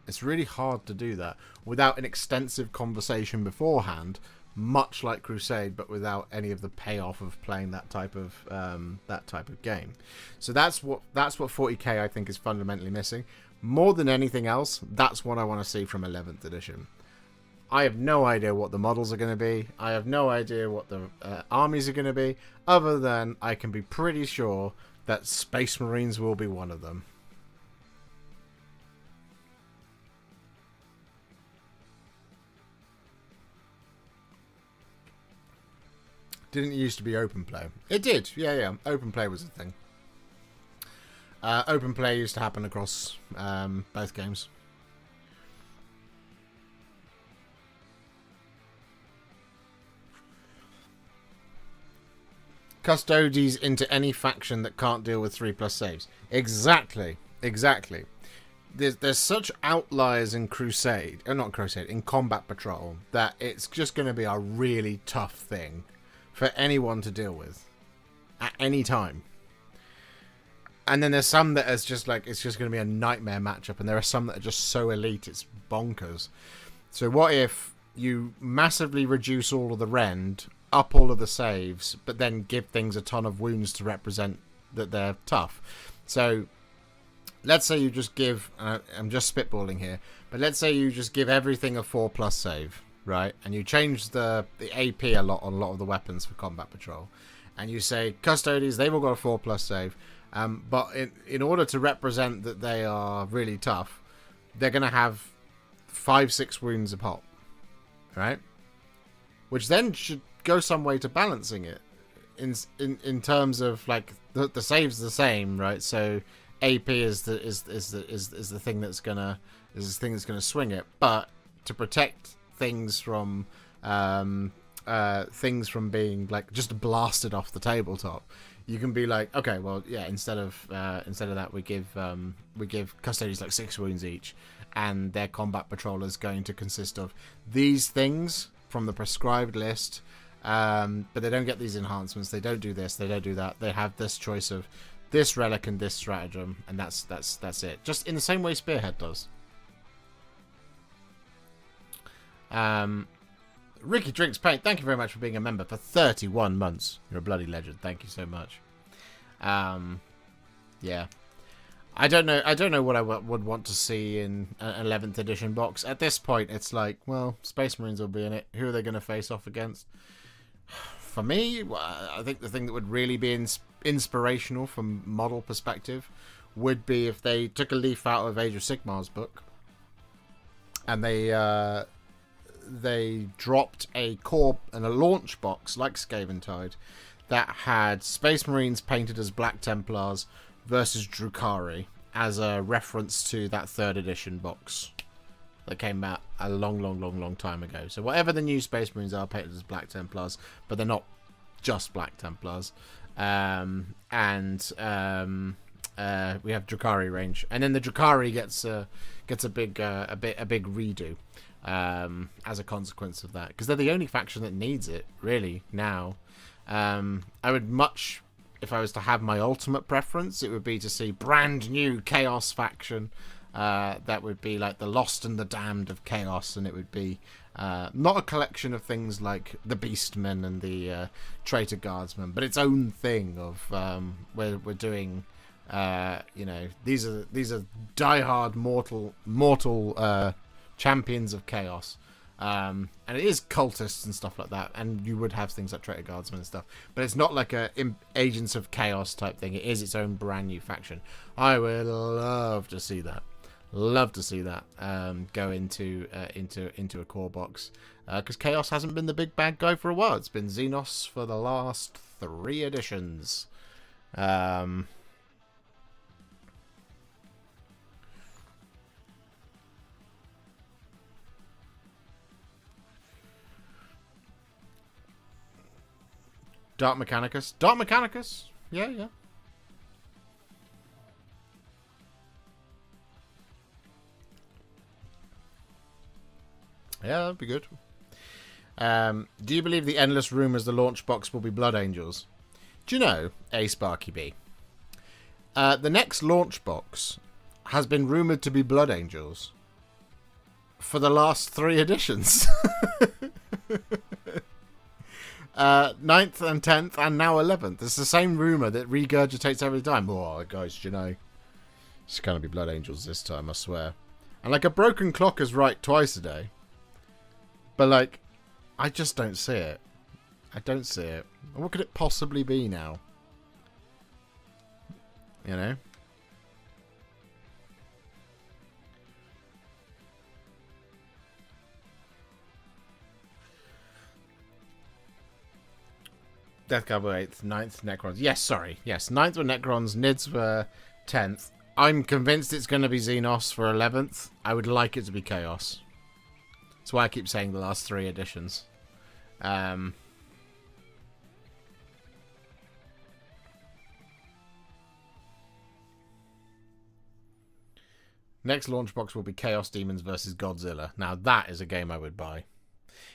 It's really hard to do that without an extensive conversation beforehand, much like Crusade, but without any of the payoff of playing that type of game. So that's what 40k I think is fundamentally missing. More than anything else, that's what I want to see from 11th edition. I have no idea what the models are going to be. I have no idea what the armies are going to be, other than I can be pretty sure that Space Marines will be one of them. Didn't it used to be open play? It did, yeah. Open play was a thing. Open play used to happen across both games. Custodes into any faction that can't deal with 3+ saves. Exactly. There's such outliers in Crusade, not Crusade, in Combat Patrol, that it's just going to be a really tough thing for anyone to deal with at any time. And then there's some that is just like, it's just going to be a nightmare matchup, and there are some that are just so elite it's bonkers. So what if you massively reduce all of the rend, up all of the saves, but then give things a ton of wounds to represent that they're tough? So let's say you just give, I'm just spitballing here, but let's say you just give everything a 4+ save, right? And you change the AP a lot on a lot of the weapons for Combat Patrol. And you say, Custodes, they've all got a 4+ save. But in order to represent that they are really tough, they're going to have 5-6 wounds a pop, right? Which then should go some way to balancing it in terms of like the save's the same, right? So AP is the thing that's gonna swing it, but to protect things from being like just blasted off the tabletop, you can be like, okay, well, yeah, instead of that, we give Custodes like 6 wounds each, and their Combat Patrol is going to consist of these things from the prescribed list, but they don't get these enhancements. They don't do this. They don't do that. They have this choice of this relic and this stratagem, and that's it. Just in the same way Spearhead does. Ricky Drinks Paint, thank you very much for being a member for 31 months. You're a bloody legend. Thank you so much. Yeah. I don't know what I would want to see in an 11th edition box. At this point, it's like, well, Space Marines will be in it. Who are they going to face off against? For me, I think the thing that would really be inspirational from model perspective would be if they took a leaf out of Age of Sigmar's book and they dropped a core and a launch box like Scaventide that had Space Marines painted as Black Templars versus Drukhari as a reference to that 3rd edition box that came out a long time ago. So whatever the new Space Marines are painted as Black Templars, but they're not just Black Templars. We have Drukhari range, and then the Drukhari gets a big redo as a consequence of that, because they're the only faction that needs it really now. I would much, if I was to have my ultimate preference, it would be to see brand new Chaos faction that would be like the Lost and the Damned of Chaos, and it would be not a collection of things like the Beastmen and the Traitor Guardsmen, but its own thing of where we're doing these are diehard mortal champions of chaos, and it is cultists and stuff like that, and you would have things like Traitor Guardsmen and stuff, but it's not like a Agents of Chaos type thing. It is its own brand new faction. I would love to see that. Go into a core box, because Chaos hasn't been the big bad guy for a while. It's been Xenos for the last 3 editions. Dark Mechanicus. Yeah. Yeah, that'd be good. Do you believe the endless rumours the launch box will be Blood Angels? Do you know, A Sparky B? The next launch box has been rumoured to be Blood Angels for the last 3 editions. 9th and 10th and now 11th. It's the same rumour that regurgitates every time. Oh, guys, do you know, it's going to be Blood Angels this time, I swear. And like, a broken clock is right twice a day. But like, I just don't see it. I don't see it. What could it possibly be now? You know? Death Cowboy 8th, 9th, Necrons. Yes, sorry. Yes, 9th were Necrons, Nids were 10th. I'm convinced it's going to be Xenos for 11th. I would like it to be Chaos. That's why I keep saying the last 3 editions. Next launch box will be Chaos Demons versus Godzilla. Now that is a game I would buy.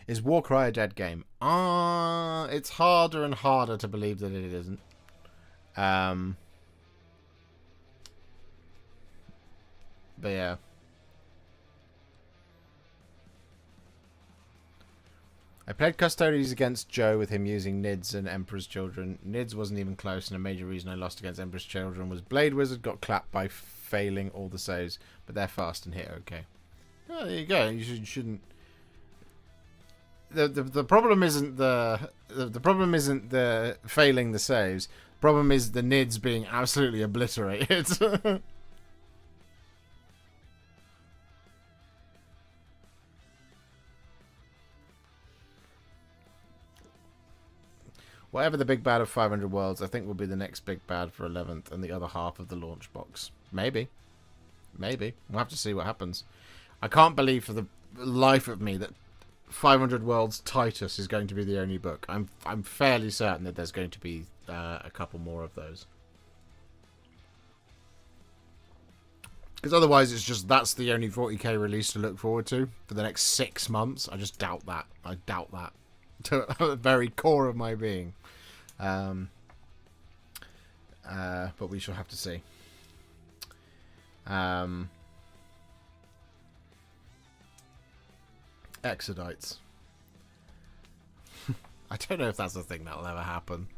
Is Warcry a dead game? It's harder and harder to believe that it isn't. But yeah. I played Custodians against Joe with him using Nids and Emperor's Children. Nids wasn't even close, and a major reason I lost against Emperor's Children was Blade Wizard got clapped by failing all the saves, but they're fast and hit okay. Oh, there you go. You shouldn't. The problem isn't the problem isn't the failing the saves. The problem is the Nids being absolutely obliterated. Whatever the big bad of 500 Worlds, I think will be the next big bad for 11th and the other half of the launch box. Maybe. Maybe. We'll have to see what happens. I can't believe for the life of me that 500 Worlds Titus is going to be the only book. I'm fairly certain that there's going to be a couple more of those. Because otherwise it's just that's the only 40k release to look forward to for the next 6 months. I just doubt that. I doubt that. To the very core of my being. But we shall have to see. Exodites. I don't know if that's a thing that'll ever happen.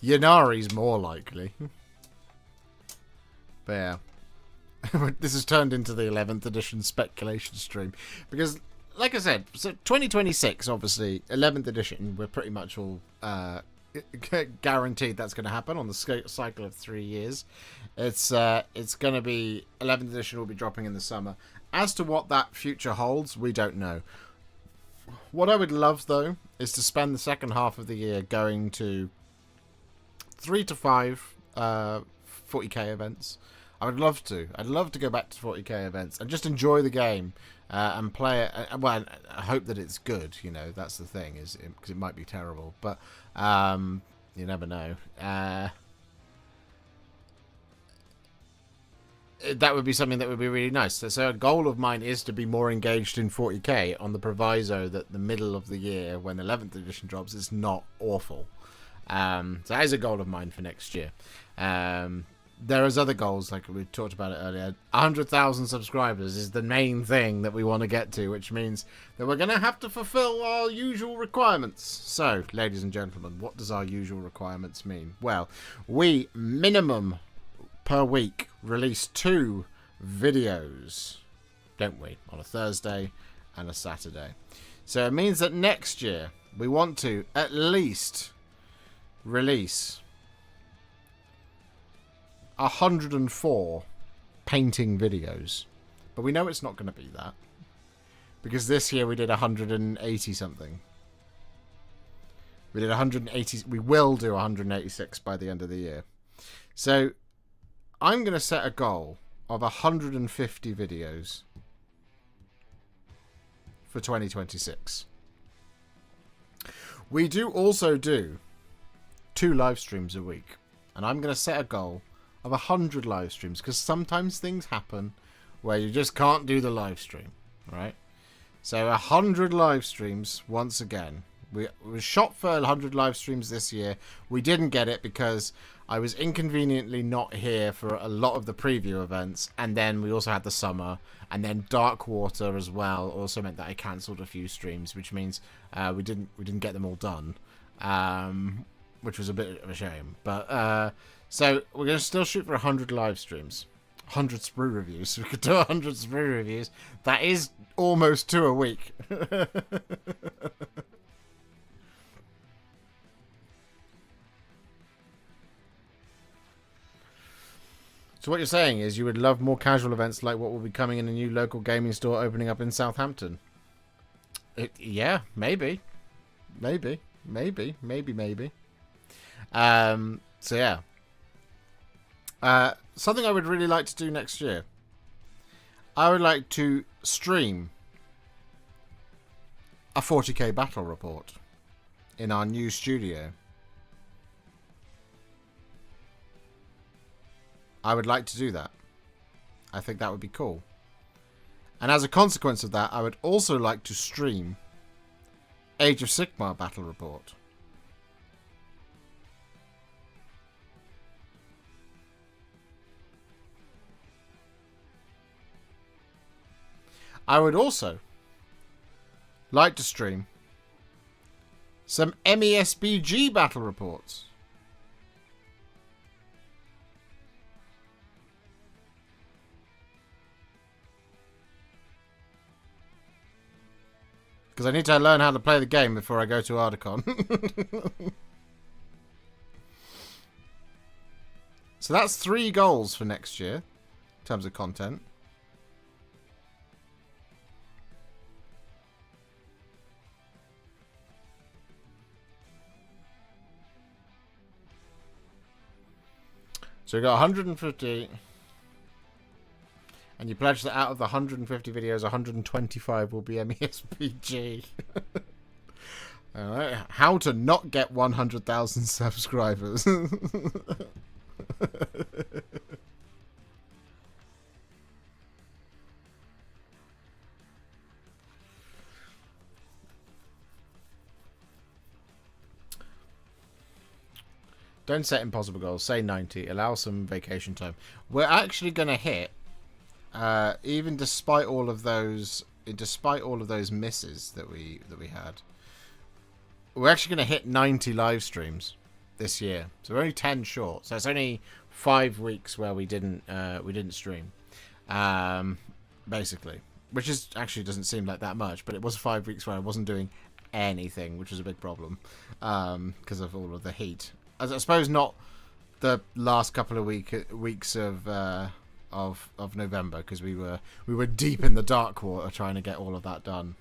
Yanari's more likely. But yeah. This has turned into the 11th edition speculation stream. Because, like I said, so 2026, obviously, 11th edition, we're pretty much all guaranteed that's going to happen on the cycle of 3 years. It's going to be 11th edition will be dropping in the summer. As to what that future holds, we don't know. What I would love, though, is to spend the second half of the year going to 3 to 5 40k events. I would love to. I'd love to go back to 40k events and just enjoy the game and play it. Well, I hope that it's good. You know, that's the thing, is because it might be terrible, but you never know. That would be something that would be really nice. So a goal of mine is to be more engaged in 40k on the proviso that the middle of the year, when 11th edition drops, is not awful. So that is a goal of mine for next year. There is other goals, like we talked about it earlier. 100,000 subscribers is the main thing that we want to get to, which means that we're going to have to fulfill our usual requirements. So, ladies and gentlemen, what does our usual requirements mean? Well, we, minimum per week, release 2 videos, don't we? On a Thursday and a Saturday. So it means that next year we want to at least release 104 painting videos. But we know it's not going to be that, because this year we did 180 something. We did 180. We will do 186 by the end of the year. So I'm going to set a goal of 150 videos for 2026. We do also do 2 live streams a week, and I'm going to set a goal of 100 live streams, because sometimes things happen where you just can't do the live stream, right? So 100 live streams once again. We shot for 100 live streams this year. We didn't get it because I was inconveniently not here for a lot of the preview events, and then we also had the summer, and then Darkwater as well also meant that I cancelled a few streams, which means we didn't get them all done, which was a bit of a shame. But so we're going to still shoot for 100 live streams. 100 sprue reviews. We could do 100 sprue reviews. That is almost 2 a week. So what you're saying is you would love more casual events like what will be coming in a new local gaming store opening up in Southampton. Yeah, maybe. Maybe. So yeah. Something I would really like to do next year. I would like to stream a 40k battle report in our new studio. I would like to do that. I think that would be cool. And as a consequence of that, I would also like to stream Age of Sigmar Battle Report. I would also like to stream some MESBG battle reports. Because I need to learn how to play the game before I go to Articon. So that's 3 goals for next year in terms of content. So we got 150, and you pledge that out of the 150 videos, 125 will be MESPG. Alright, how to not get 100,000 subscribers. Don't set impossible goals. Say 90. Allow some vacation time. We're actually going to hit, even despite all of those misses that we had. We're actually going to hit 90 live streams this year. So we're only 10 short. So it's only 5 weeks where we didn't stream, basically, which is actually doesn't seem like that much, but it was 5 weeks where I wasn't doing anything, which was a big problem because of all of the heat. As I suppose not the last couple of weeks of November, because we were deep in the dark water trying to get all of that done,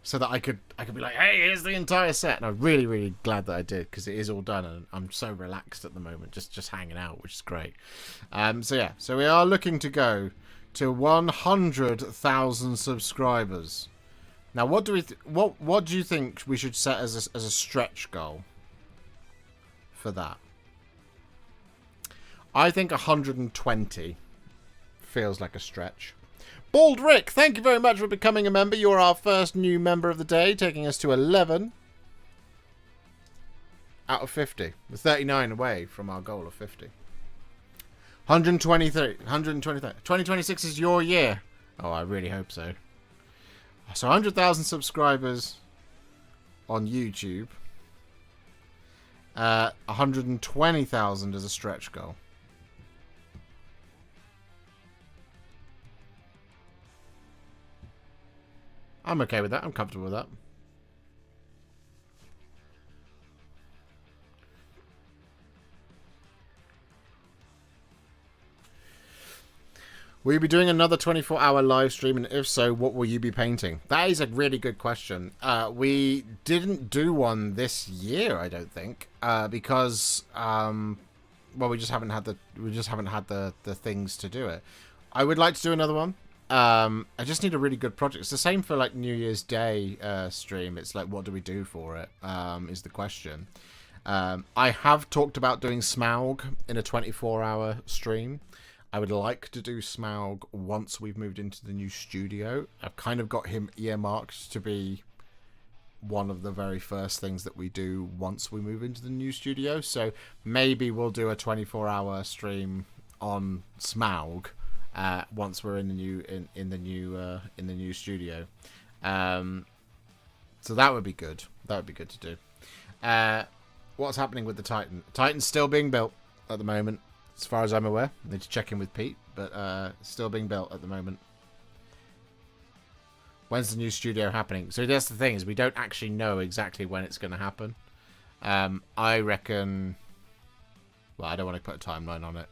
so that I could be like, hey, here's the entire set, and I'm really glad that I did, because it is all done, and I'm so relaxed at the moment, just hanging out, which is great. So yeah, so we are looking to go to 100,000 subscribers. Now, what do you think we should set as a stretch goal for that? I think 120 feels like a stretch. Bald Rick, thank you very much for becoming a member. You're our first new member of the day, taking us to 11 out of 50. We're 39 away from our goal of 50. 123. 2026 is your year. Oh, I really hope so. So 100,000 subscribers on YouTube. 120,000 as a stretch goal. I'm okay with that. I'm comfortable with that. Will you be doing another 24-hour live stream? And if so, what will you be painting? That is a really good question. We didn't do one this year, I don't think, because well, we just haven't had the things to do it. I would like to do another one. I just need a really good project. It's the same for like New Year's Day stream. It's like, what do we do for it? Is the question. I have talked about doing Smaug in a 24-hour stream. I would like to do Smaug once we've moved into the new studio. I've kind of got him earmarked to be one of the very first things that we do once we move into the new studio. So maybe we'll do a 24-hour stream on Smaug once we're in the new studio. So that would be good. That would be good to do. What's happening with the Titan? Titan's still being built at the moment. As far as I'm aware, I need to check in with Pete, but still being built at the moment. When's the new studio happening? So that's the thing, is we don't actually know exactly when it's going to happen. I reckon... Well, I don't want to put a timeline on it.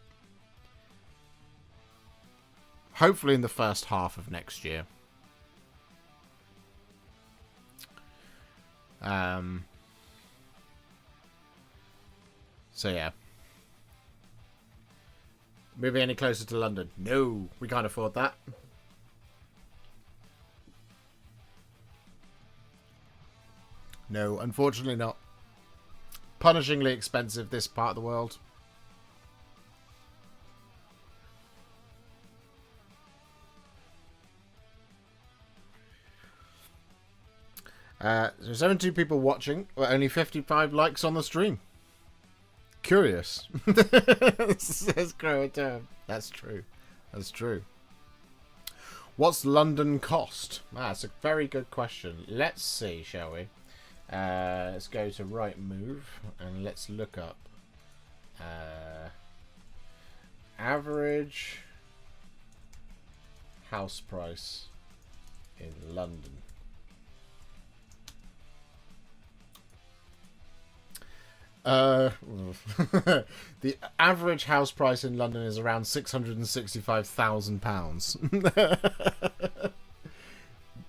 Hopefully in the first half of next year. So yeah. Moving any closer to London? No, we can't afford that. No, unfortunately not. Punishingly expensive, this part of the world. So 72 people watching, but only 55 likes on the stream. Curious. Says Crow. That's true. That's true. What's London cost? That's a very good question. Let's see, shall we? Let's go to Rightmove and let's look up average house price in London. The average house price in London is around £665,000.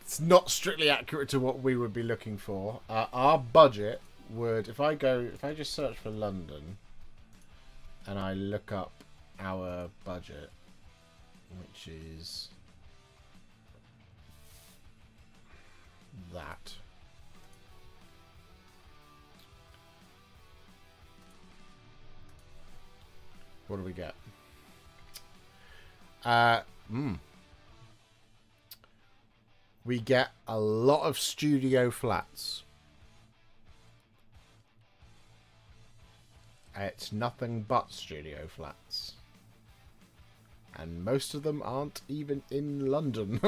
It's not strictly accurate to what we would be looking for. Our budget would, if I just search for London and I look up our budget, which is that. What do we get? We get a lot of studio flats. It's nothing but studio flats. And most of them aren't even in London.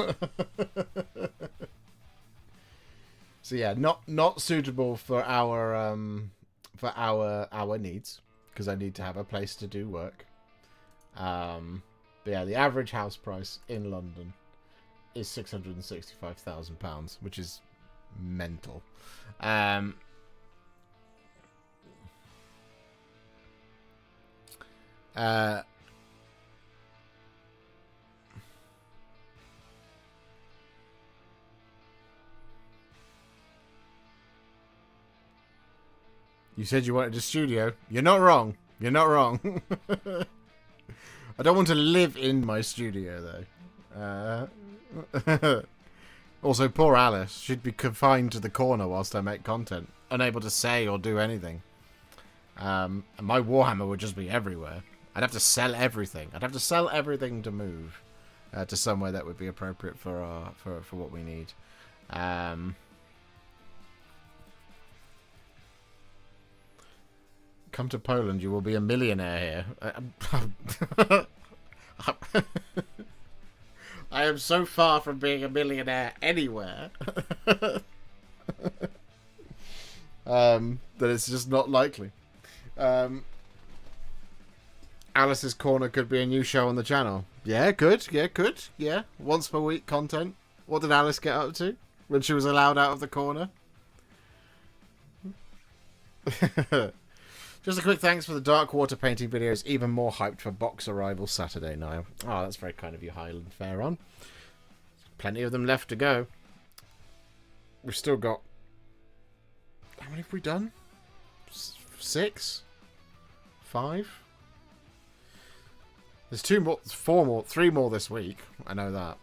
So yeah, not suitable for our needs, because I need to have a place to do work. But yeah, the average house price in London is £665,000, which is mental. You said you wanted a studio. You're not wrong. You're not wrong. I don't want to live in my studio, though. Also, poor Alice. She'd be confined to the corner whilst I make content. Unable to say or do anything. And my Warhammer would just be everywhere. I'd have to sell everything. I'd have to sell everything to move to somewhere that would be appropriate for what we need. Come to Poland, you will be a millionaire here. I am so far from being a millionaire anywhere that it's just not likely. Alice's Corner could be a new show on the channel. Yeah, good. Yeah, good. Yeah, once per week content. What did Alice get up to when she was allowed out of the corner? Just a quick thanks for the Dark Water painting videos. Even more hyped for box arrival Saturday, Niall. Oh, that's very kind of you, Highland Fair on. Plenty of them left to go. We've still got... How many have we done? 6? 5? There's 2 more, 4 more, 3 more this week. I know that.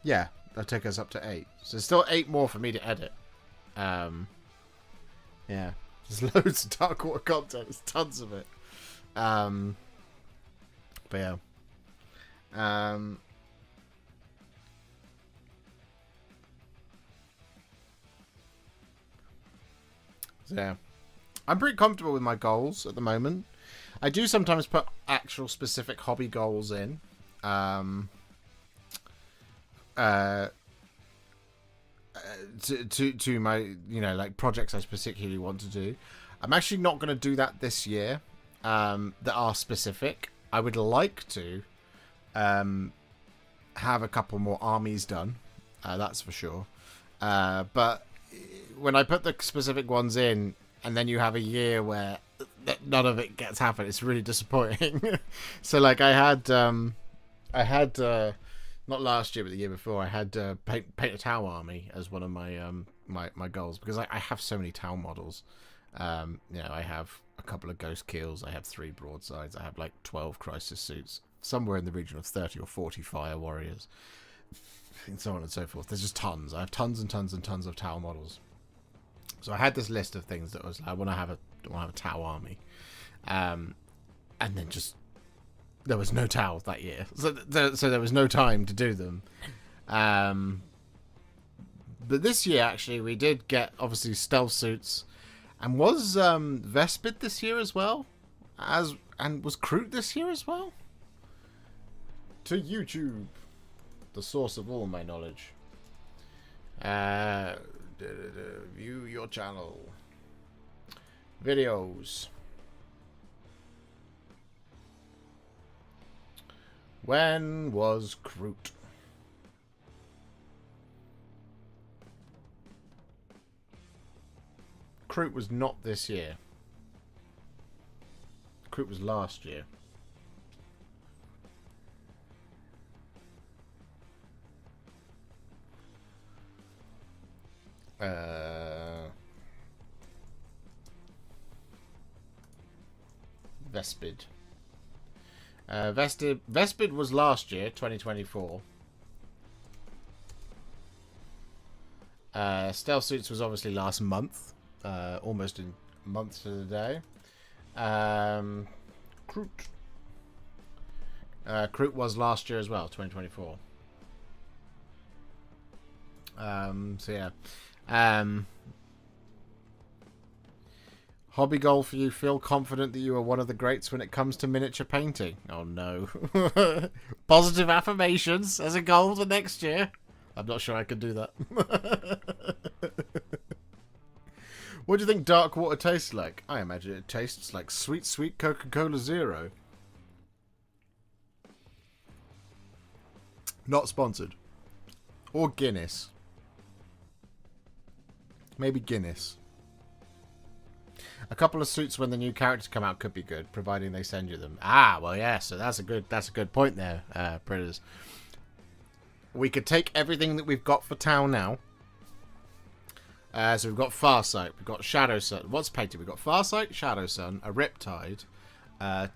Yeah, that'll take us up to 8. So there's still 8 more for me to edit. Yeah. There's loads of Dark Water content. There's tons of it. But yeah. So yeah. I'm pretty comfortable with my goals at the moment. I do sometimes put actual specific hobby goals in. To my, you know, like projects I particularly want to do. I'm actually not going to do that this year, that are specific. I would like to have a couple more armies done, that's for sure. But when I put the specific ones in, and then you have a year where none of it gets happened, it's really disappointing. So like I had not last year, but the year before, I had paint a Tau army as one of my my goals, because I have so many Tau models. You know, I have a couple of Ghost Kills, I have 3 broadsides, I have like 12 Crisis Suits, somewhere in the region of 30 or 40 Fire Warriors, and so on and so forth. There's just tons. I have tons and tons and tons of Tau models. So I had this list of things that was, I want to have a Tau army, and then just there was no Tau that year, so there was no time to do them. But this year, actually, we did get, obviously, stealth suits. And was Vespid this year as well? And was Kroot this year as well? To YouTube, the source of all my knowledge. View your channel. Videos. When was Kroot? Kroot was not this year. Kroot was last year. Vespid. Vespid was last year, 2024. Stealth Suits was obviously last month. Almost a month to the day. Kroot. Kroot was last year as well, 2024. So yeah. Hobby goal for you. Feel confident that you are one of the greats when it comes to miniature painting. Oh no. Positive affirmations as a goal for next year. I'm not sure I can do that. What do you think dark water tastes like? I imagine it tastes like sweet, sweet Coca-Cola Zero. Not sponsored. Or Guinness. Maybe Guinness. A couple of suits when the new characters come out could be good, providing they send you them. Ah, well, yeah. So that's a good point there, Predators. We could take everything that we've got for Tau now. So we've got Farsight, we've got Shadow Sun. What's painted? We've got Farsight, Shadow Sun, a Riptide,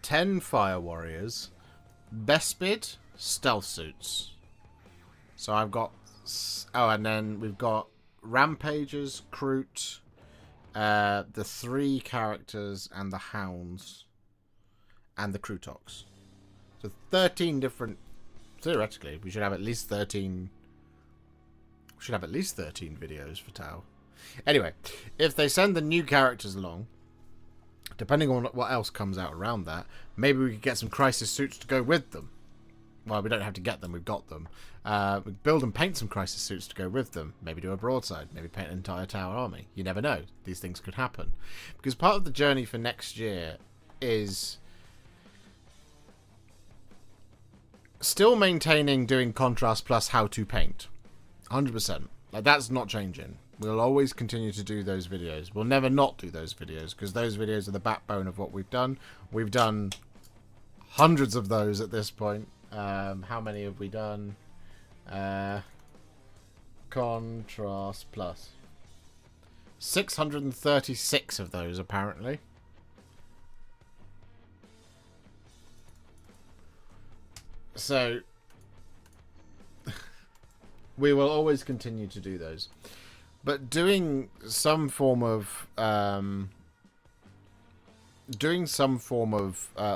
10 Fire Warriors, Vespid, Stealth Suits. So I've got... Oh, and then we've got Rampagers, Kroot, the 3 characters, and the Hounds, and the Krootox. So 13 different... Theoretically, we should have at least 13... We should have at least 13 videos for Tau. Anyway, if they send the new characters along, depending on what else comes out around that, maybe we could get some Crisis suits to go with them. Well, we don't have to get them, we've got them. We build and paint some Crisis suits to go with them. Maybe do a broadside, maybe paint an entire Tower army. You never know. These things could happen. Because part of the journey for next year is still maintaining doing contrast plus how to paint. 100%. Like, that's not changing. We'll always continue to do those videos. We'll never not do those videos, because those videos are the backbone of what we've done. We've done hundreds of those at this point. How many have we done? Contrast plus. 636 of those, apparently. So... we will always continue to do those. But doing some form of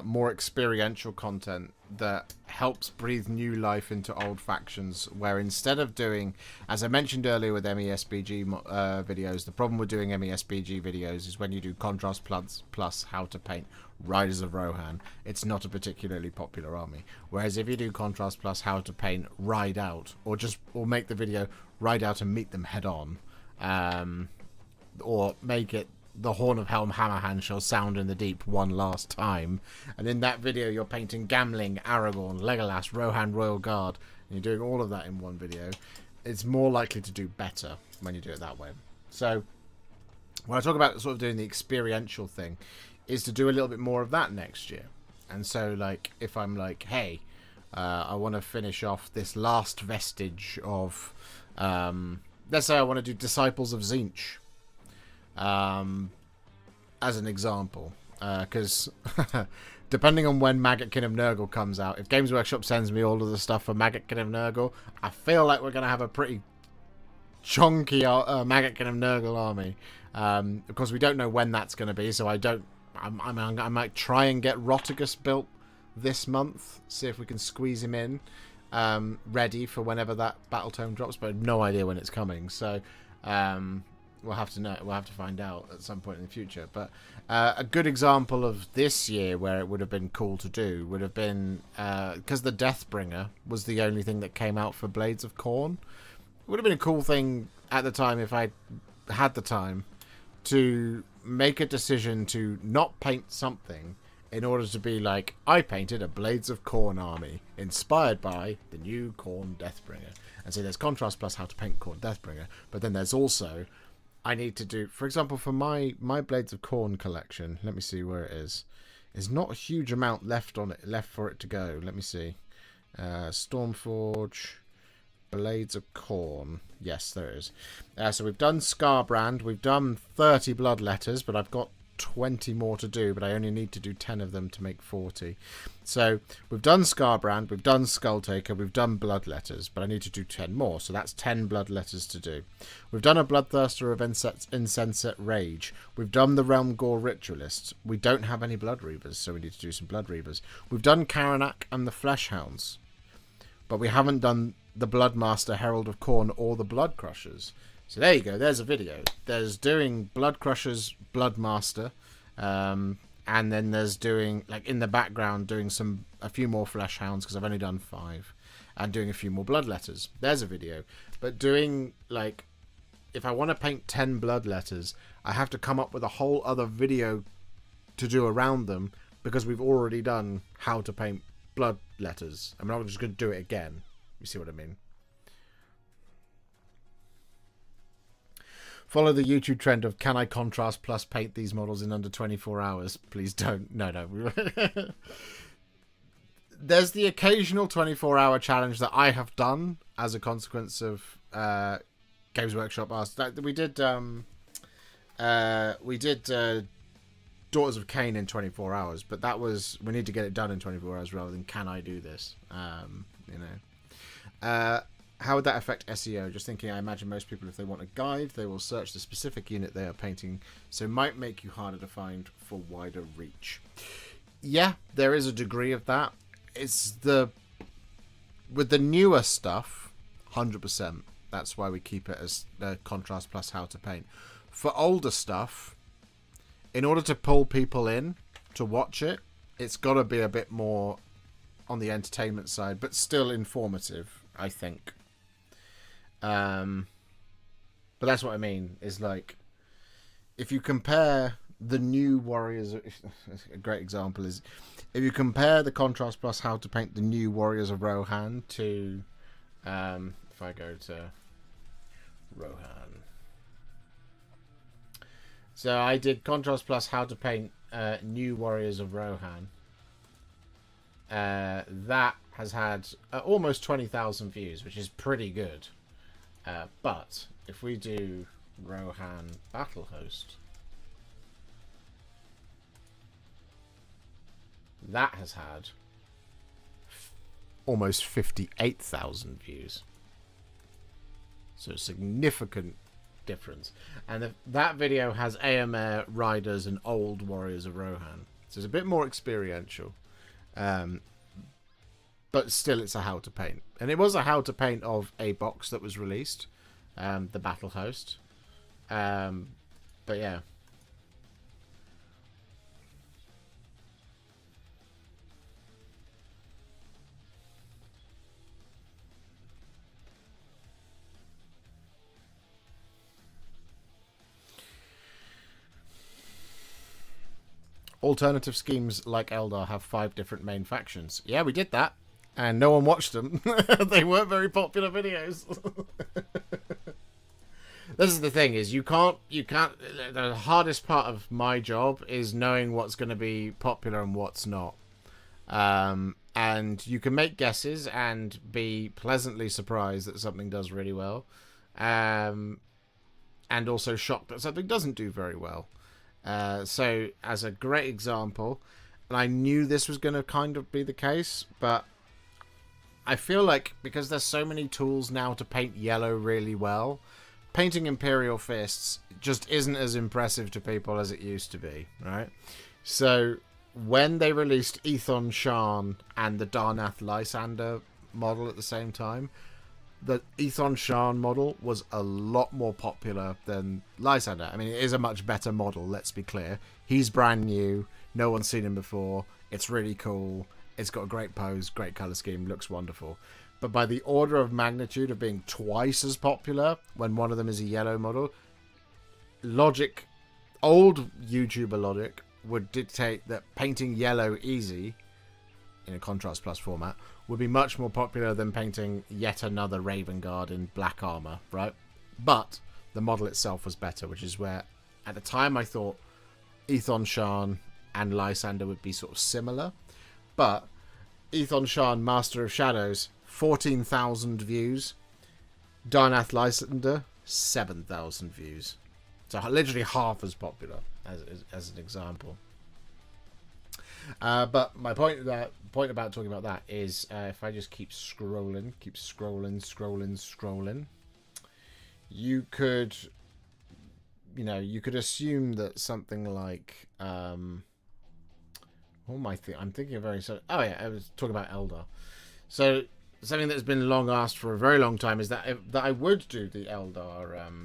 more experiential content that helps breathe new life into old factions, where instead of doing, as I mentioned earlier with MESBG videos, the problem with doing MESBG videos is when you do contrast plus how to paint Riders of Rohan, it's not a particularly popular army. Whereas if you do contrast plus how to paint Ride Out, or make the video Ride Out and meet them head on, or make it the Horn of Helm Hammerhand shall sound in the deep one last time, and in that video you're painting Gamling, Aragorn, Legolas, Rohan Royal Guard, and you're doing all of that in one video, it's more likely to do better when you do it that way. So when I talk about sort of doing the experiential thing, is to do a little bit more of that next year. And so, like, if I'm like, hey, I want to finish off this last vestige of, let's say I want to do Disciples of Tzeentch, as an example, because depending on when Maggotkin of Nurgle comes out, if Games Workshop sends me all of the stuff for Maggotkin of Nurgle, I feel like we're going to have a pretty chunky Maggotkin of Nurgle army. Of course, we don't know when that's going to be, so I might try and get Rotigus built this month, see if we can squeeze him in. ready for whenever that battle tome drops, but I have no idea when it's coming. So we'll have to know. We'll have to find out at some point in the future. But a good example of this year where it would have been cool to do would have been because the Deathbringer was the only thing that came out for Blades of Khorne. It would have been a cool thing at the time if I had the time to make a decision to not paint something in order to be like, I painted a Blades of Khorne army inspired by the new Khorne Deathbringer. And so there's contrast plus how to paint Khorne Deathbringer, but then there's also I need to do, for example, for my Blades of Khorne collection, let me see where it is. There's not a huge amount left for it to go. Let me see. Stormforge, Blades of Khorne. Yes, there it is. So we've done Scarbrand. We've done 30 Bloodletters, but I've got 20 more to do, but I only need to do 10 of them to make 40. So we've done Scarbrand, we've done Skulltaker, we've done Bloodletters, but I need to do 10 more, so that's 10 Bloodletters to do. We've done a Bloodthirster of Insensate Rage. We've done the Realm Gore Ritualist. We don't have any Blood Reavers, so we need to do some Blood Reavers. We've done Karanak and the Fleshhounds, but we haven't done the Bloodmaster, Herald of Khorne, or the Blood Crushers. So there you go, there's a video. There's doing Blood Crushers, Bloodmaster, and then there's doing, like, in the background, doing a few more Fleshhounds, because I've only done 5, and doing a few more Bloodletters. There's a video. But doing, like, if I want to paint 10 Bloodletters, I have to come up with a whole other video to do around them, because we've already done how to paint Bloodletters. I'm not just going to do it again. You see what I mean? Follow the YouTube trend of can I contrast plus paint these models in under 24 hours? Please don't. No. There's the occasional 24-hour challenge that I have done as a consequence of Games Workshop asked. We did Daughters of Cain in 24 hours, but that was, we need to get it done in 24 hours rather than can I do this? How would that affect SEO? Just thinking, I imagine most people, if they want a guide, they will search the specific unit they are painting, so it might make you harder to find for wider reach. Yeah, there is a degree of that. It's with the newer stuff, 100%. That's why we keep it as contrast plus how to paint. For older stuff, in order to pull people in to watch it, it's got to be a bit more on the entertainment side, but still informative, I think. But that's what I mean, is like, if you compare the new Warriors, a great example is, if you compare the contrast plus how to paint the new Warriors of Rohan to, if I go to Rohan. So I did contrast plus how to paint new Warriors of Rohan. That has had almost 20,000 views, which is pretty good. But if we do Rohan Battle Host, that has had almost 58,000 views. So a significant difference. And that video has AMR Riders and old Warriors of Rohan. So it's a bit more experiential. But still, it's a how to paint. And it was a how to paint of a box that was released, the Battle Host. But yeah. Alternative schemes like Eldar have 5 different main factions. Yeah, we did that. And no one watched them. They weren't very popular videos. This is the thing, is you can't, the hardest part of my job is knowing what's going to be popular and what's not. And you can make guesses and be pleasantly surprised that something does really well. And also shocked that something doesn't do very well. So, as a great example, and I knew this was going to kind of be the case, but I feel like because there's so many tools now to paint yellow really well, painting Imperial Fists just isn't as impressive to people as it used to be, right? So when they released Ethon Sharn and the Darnath Lysander model at the same time, the Ethon Shan model was a lot more popular than Lysander. I mean, it is a much better model, let's be clear. He's brand new. No one's seen him before. It's really cool. It's got a great pose, great color scheme, looks wonderful. But by the order of magnitude of being twice as popular, when one of them is a yellow model, logic, old YouTuber logic, would dictate that painting yellow easy, in a contrast plus format, would be much more popular than painting yet another Raven Guard in black armor, right? But the model itself was better, which is where, at the time, I thought Ethon Shan and Lysander would be sort of similar. But Ethon Shan, Master of Shadows, 14,000 views. Darnath Lysander, 7,000 views. So literally half as popular, as an example. But my point about talking about that is, if I just keep scrolling, you could assume that something like, what am I thinking? I'm thinking of very. Oh yeah, I was talking about Eldar. So something that's been long asked for a very long time is that I would do the Eldar,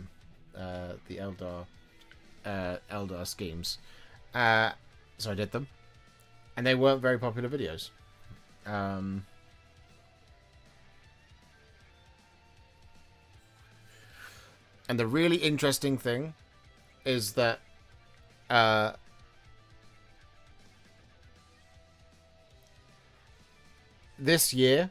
Eldar schemes. So I did them. And they weren't very popular videos. And the really interesting thing is that this year,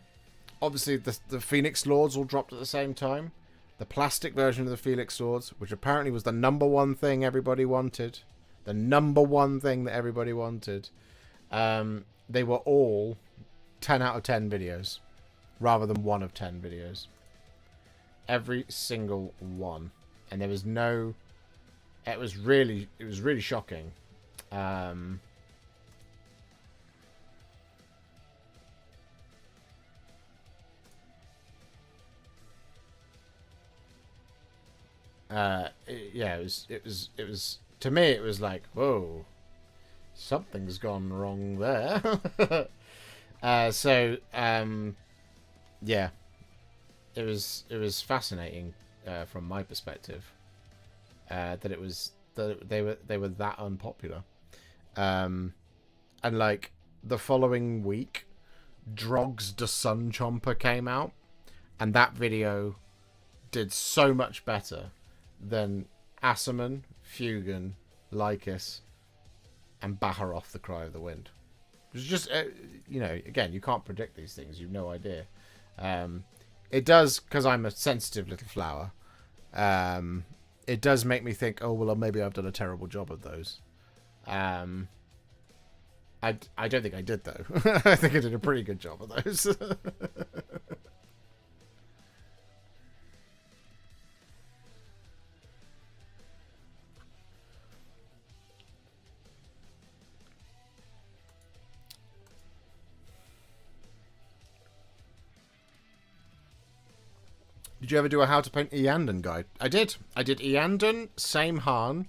obviously the Phoenix Lords all dropped at the same time. The plastic version of the Phoenix Swords, which apparently was the #1 thing everybody wanted. The #1 thing that everybody wanted. They were all 10 out of 10 videos rather than 1 of 10 videos. Every single one. And there was no, it was really shocking. Yeah, it was to me it was like, whoa, something's gone wrong there. Yeah, it was fascinating from my perspective that they were that unpopular. And like the following week, Drogs the Sun Chomper came out, and that video did so much better than Asserman, Fugan, Lycus, and Baharoth, the Cry of the Wind. It was just, again, you can't predict these things. You've no idea. It does, because I'm a sensitive little flower, it does make me think, oh, well, maybe I've done a terrible job of those. I don't think I did, though. I think I did a pretty good job of those. Did you ever do a how to paint Eandon guide? I did. I did Eandon, Saimhan,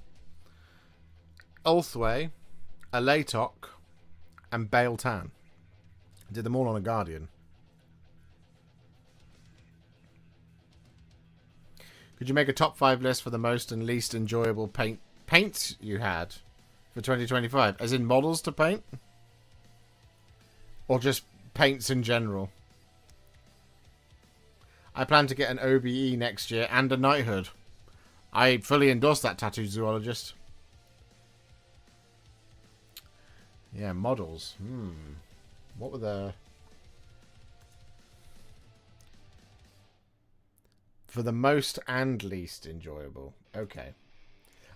Ulthwé, Alatok, and Baal Tan. I did them all on a Guardian. Could you make a top 5 list for the most and least enjoyable paints you had for 2025? As in models to paint? Or just paints in general? I plan to get an OBE next year and a knighthood. I fully endorse that, Tattoo Zoologist. Yeah, models. What were the... For the most and least enjoyable. Okay.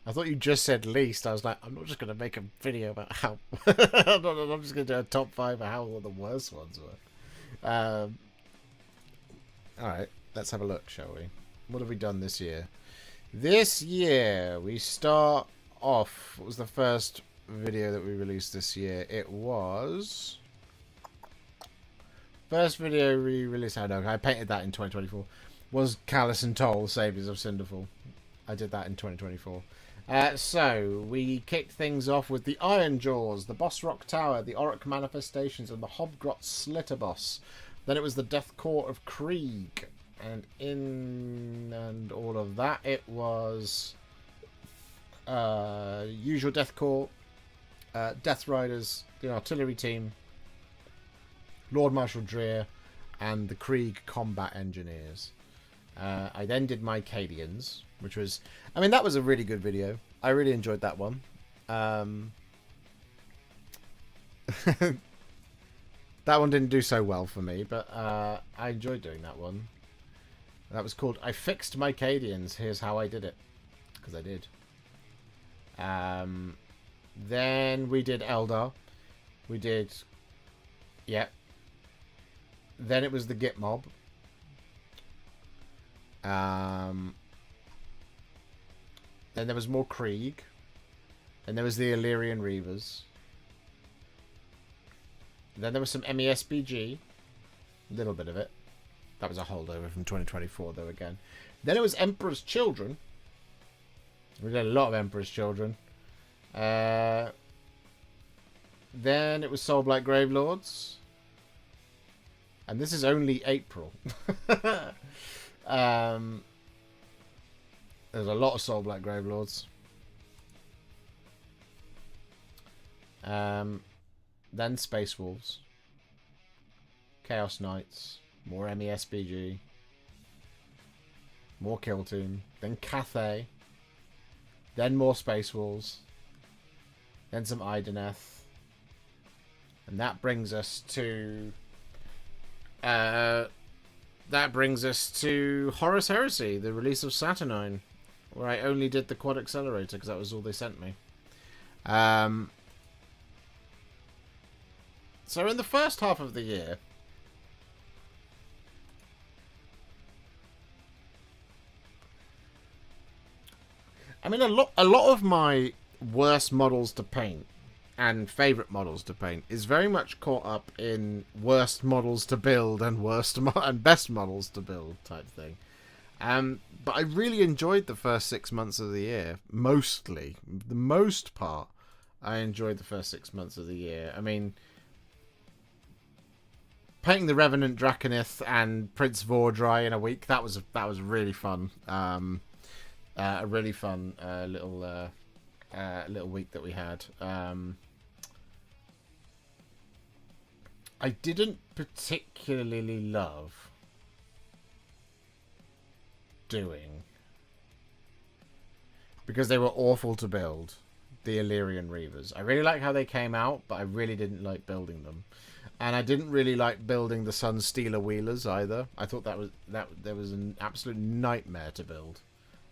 I thought you just said least. I was like, I'm not just going to make a video about how... I'm just going to do a top 5 of how all the worst ones were. Alright, let's have a look, shall we? What have we done this year? This year, we start off... What was the first video that we released this year? It was... First video we released... I painted that in 2024. Was Callus and Toll, Saviors of Cinderfall. I did that in 2024. So, we kicked things off with the Iron Jaws, the Boss Rock Tower, the Auric Manifestations, and the Hobgrot Slitter Boss. Then it was the Death Court of Krieg. And all of that, it was usual Death Court, Death Riders, the artillery team, Lord Marshal Dreer, and the Krieg combat engineers. I then did my Cadians, which was, I mean, that was a really good video. I really enjoyed that one. That one didn't do so well for me, but I enjoyed doing that one. That was called I Fixed My Cadians. Here's how I did it. Because I did. Then we did Eldar. We did... Yeah. Then it was the Git Mob. Then there was more Krieg. And there was the Illyrian Reavers. Then there was some MESBG. A little bit of it. That was a holdover from 2024, though, again. Then it was Emperor's Children. We did a lot of Emperor's Children. Then it was Soul Black Gravelords. And this is only April. There's a lot of Soul Black Gravelords. Then Space Wolves. Chaos Knights. More MESBG. More Kill Team. Then Cathay. Then more Space Wolves. Then some Ideneth. And that brings us to... Horus Heresy, the release of Saturnine. Where I only did the Quad Accelerator, because that was all they sent me. So in the first half of the year... I mean, a lot of my worst models to paint and favourite models to paint is very much caught up in worst models to build and and best models to build type thing. But I really enjoyed the first 6 months of the year. Mostly. The most part, I enjoyed the first 6 months of the year. I mean, painting the Revenant Draconith and Prince Vordry in a week, that was really fun. A really fun little week that we had. I didn't particularly love doing, because they were awful to build, the Illyrian Reavers. I really like how they came out, but I really didn't like building them. And I didn't really like building the Sunstealer Wheelers either. I thought that was an absolute nightmare to build.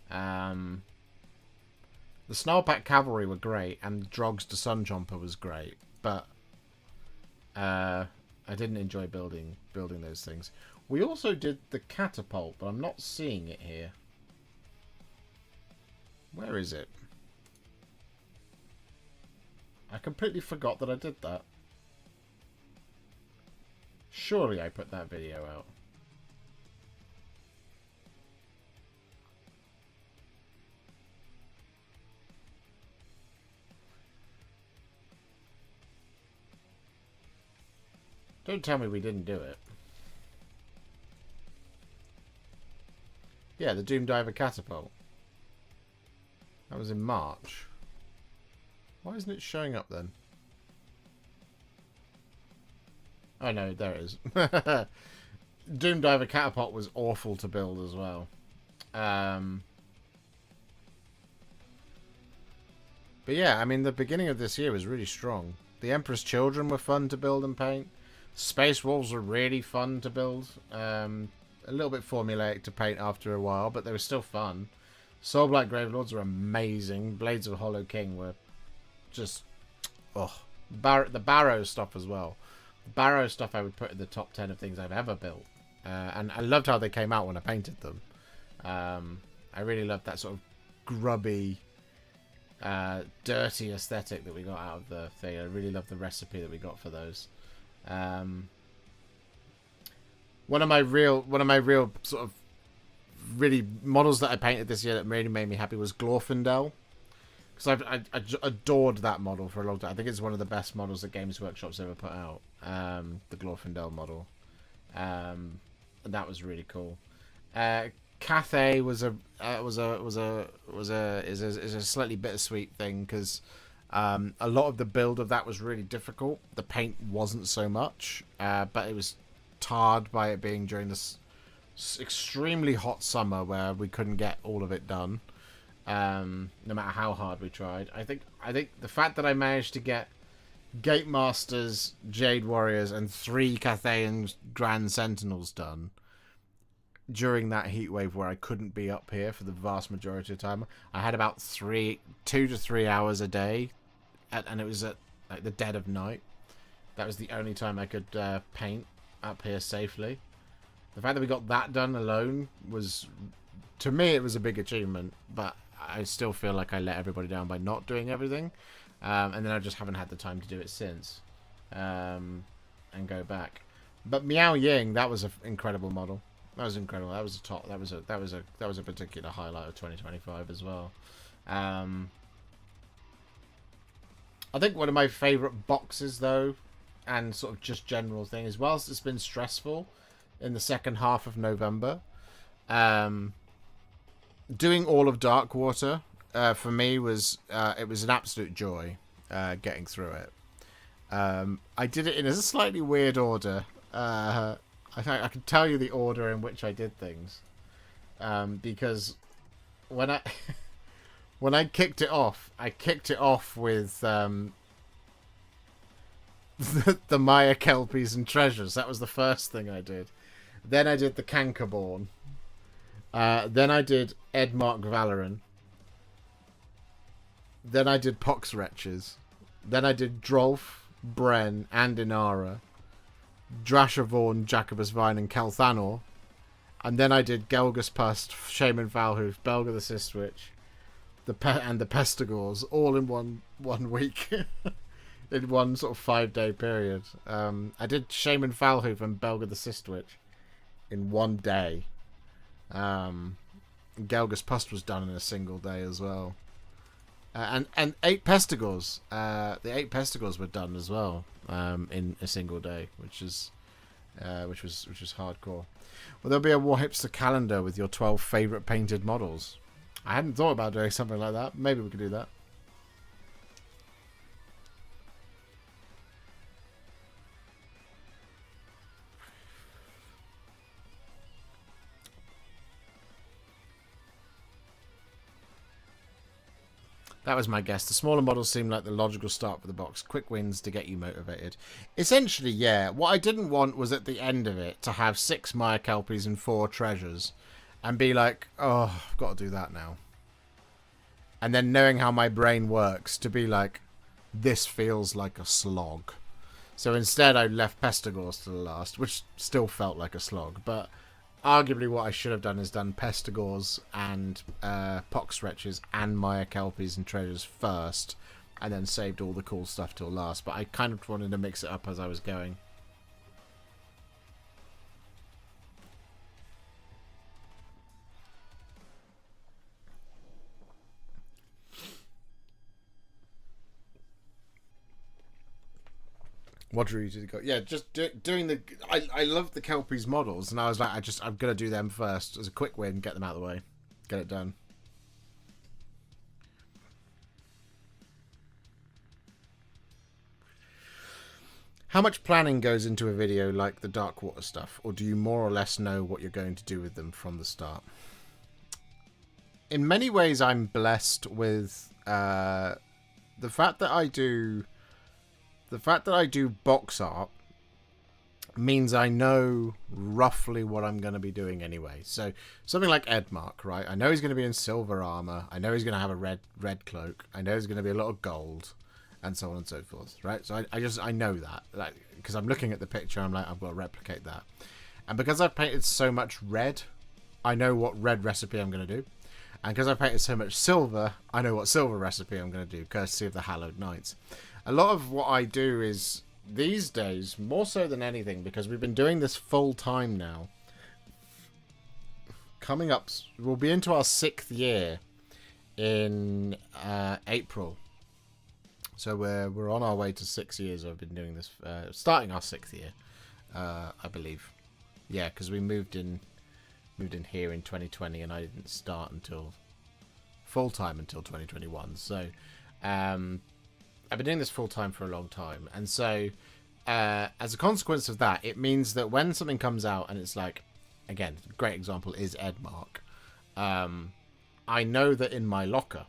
The Snarlpack Cavalry were great, and Drogs to Sunchomper was great, but I didn't enjoy building those things. We also did the Catapult, but I'm not seeing it here. Where is it? I completely forgot that I did that. Surely I put that video out. Don't tell me we didn't do it. Yeah, the Doom Diver Catapult. That was in March. Why isn't it showing up then? Oh no, there it is. Doom Diver Catapult was awful to build as well. But yeah, I mean, the beginning of this year was really strong. The Emperor's Children were fun to build and paint. Space Wolves were really fun to build. A little bit formulaic to paint after a while, but they were still fun. Soul Black Gravelords were amazing. Blades of Hollow King were just... Oh. The Barrow stuff as well. The Barrow stuff I would put in the top 10 of things I've ever built. And I loved how they came out when I painted them. I really loved that sort of grubby, dirty aesthetic that we got out of the thing. I really loved the recipe that we got for those. One of my real sort of really models that I painted this year that really made me happy was Glorfindel, because I adored that model for a long time. I think it's one of the best models that Games Workshop's ever put out. The Glorfindel model. And that was really cool. Cathay was a slightly bittersweet thing because a lot of the build of that was really difficult. The paint wasn't so much, but it was tarred by it being during this extremely hot summer where we couldn't get all of it done, no matter how hard we tried. I think the fact that I managed to get Gate Masters, Jade Warriors, and 3 Cathayan Grand Sentinels done during that heat wave where I couldn't be up here for the vast majority of the time. I had about 2 to 3 hours a day, and it was at like the dead of night. That was the only time I could paint up here safely. The fact that we got that done alone was, to me, it was a big achievement, but I still feel like I let everybody down by not doing everything. And then I just haven't had the time to do it since, and go back. But Miao Ying, that was an incredible model. That was incredible. That was a top. That was a particular highlight of 2025 as well. I think one of my favourite boxes though, and sort of just general thing, as well as it's been stressful in the second half of November, doing all of Darkwater. For me was it was an absolute joy getting through it. I did it in a slightly weird order. I can tell you the order in which I did things, because when I when I kicked it off with the Maya Kelpies and Treasures. That was the first thing I did. Then I did the Cankerborn. Then I did Edmark Valoran. Then I did Pox Wretches. Then I did Drolf, Bren, and Inara. Drashavorn, Jacobus Vine, and Kelthanor. And then I did Gelgus Pust, Shaman Valhoof, Belga the Sistwitch, and the Pestigors, all in one week. In one sort of 5-day period. I did Shaman Valhoof and Belga the Sistwitch in one day. Gelgus Pust was done in a single day as well. And 8 Pestigors. The 8 Pestigors were done as well in a single day, which was hardcore. Well, there'll be a Warhipster calendar with your 12 favourite painted models. I hadn't thought about doing something like that. Maybe we could do that. That was my guess. The smaller models seem like the logical start for the box. Quick wins to get you motivated. Essentially, yeah. What I didn't want was at the end of it to have 6 Maya Kelpies and 4 treasures and be like, oh, I've got to do that now. And then knowing how my brain works to be like, this feels like a slog. So instead I left Pestigors to the last, which still felt like a slog. But arguably what I should have done is done Pestigors and Pox Wretches and Maya Kelpies and Treasures first, and then saved all the cool stuff till last. But I kind of wanted to mix it up as I was going. What drew you to go? Yeah, just doing the. I love the Kelpies models, and I was like, I'm gonna do them first as a quick win, get them out of the way, get it done. How much planning goes into a video like the Darkwater stuff, or do you more or less know what you're going to do with them from the start? In many ways, I'm blessed with the fact that I do. The fact that I do box art means I know roughly what I'm going to be doing anyway. So something like Edmark, right? I know he's going to be in silver armor. I know he's going to have a red cloak. I know there's going to be a lot of gold, and so on and so forth, right? So I know that, like, because I'm looking at the picture. I'm like, I've got to replicate that, and because I've painted so much red, I know what red recipe I'm going to do, and because I've painted so much silver, I know what silver recipe I'm going to do, courtesy of the Hallowed Knights. A lot of what I do is, these days, more so than anything, because we've been doing this full time now. Coming up, we'll be into our 6th year in April. So we're on our way to 6 years. I've been doing this, starting our 6th year, I believe. Yeah, because we moved in here in 2020, and I didn't start until full time until 2021. So I've been doing this full time for a long time, and so as a consequence of that, it means that when something comes out and it's like, again, a great example is Edmark. I know that in my locker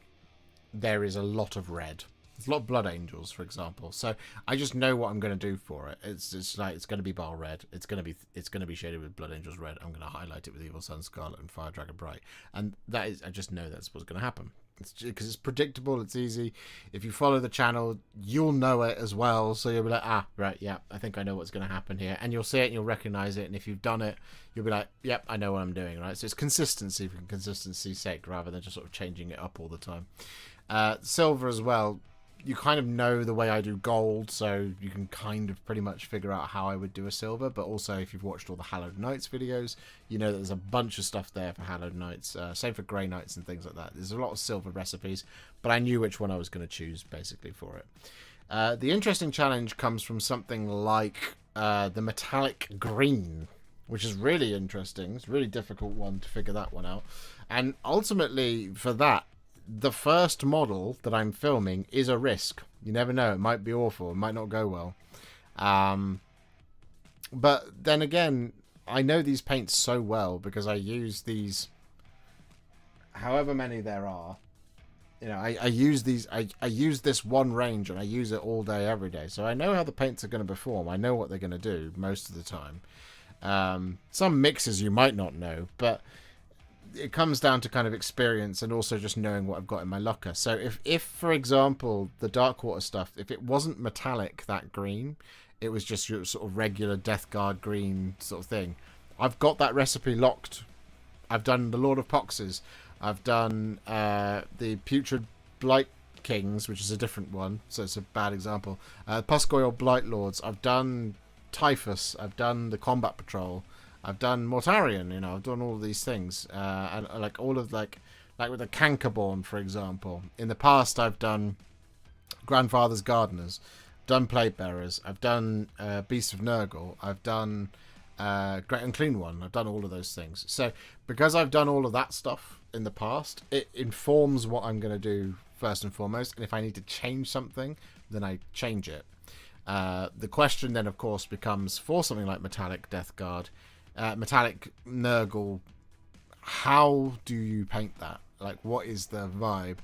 there is a lot of red. There's a lot of Blood Angels, for example. So I just know what I'm going to do for it. It's like, it's going to be Bile Red. It's going to be shaded with Blood Angels Red. I'm going to highlight it with Evil Sun Scarlet and Fire Dragon Bright. And that is, I just know that's what's going to happen. It's because it's predictable. It's easy. If you follow the channel, you'll know it as well. So you'll be like, ah, right, yeah, I think I know what's going to happen here. And you'll see it and you'll recognize it. And if you've done it, you'll be like, yep, I know what I'm doing, right? So it's consistency for consistency's sake, rather than just sort of changing it up all the time. Silver as well. You kind of know the way I do gold, so you can kind of pretty much figure out how I would do a silver. But also, if you've watched all the Hallowed Knights videos, you know that there's a bunch of stuff there for Hallowed Knights. Same for Grey Knights and things like that. There's a lot of silver recipes, but I knew which one I was going to choose, basically, for it. The interesting challenge comes from something like the metallic green, which is really interesting. It's a really difficult one to figure that one out. And ultimately, for that, the first model that I'm filming is a risk. You never know. It might be awful. It might not go well. But then again, I know these paints so well because I use these, however many there are. You know, I use these. I use this one range and I use it all day, every day. So I know how the paints are going to perform. I know what they're going to do most of the time. Some mixes you might not know, but it comes down to kind of experience and also just knowing what I've got in my locker. So if for example, the Darkwater stuff, if it wasn't metallic, that green, it was just your sort of regular Death Guard green sort of thing, I've got that recipe locked. I've done the Lord of Poxes. I've done the Putrid Blight Kings, which is a different one, so it's a bad example. Puscoil Blight Lords. I've done Typhus. I've done the Combat Patrol. I've done Mortarion, you know, I've done all of these things. And like all of like with the Cankerborn, for example. In the past, I've done Grandfather's Gardeners, done Plague Bearers, I've done Beast of Nurgle, I've done Great Unclean One. I've done all of those things. So because I've done all of that stuff in the past, it informs what I'm going to do first and foremost. And if I need to change something, then I change it. The question then, of course, becomes for something like Metallic Death Guard, Metallic Nurgle, how do you paint that? Like, what is the vibe?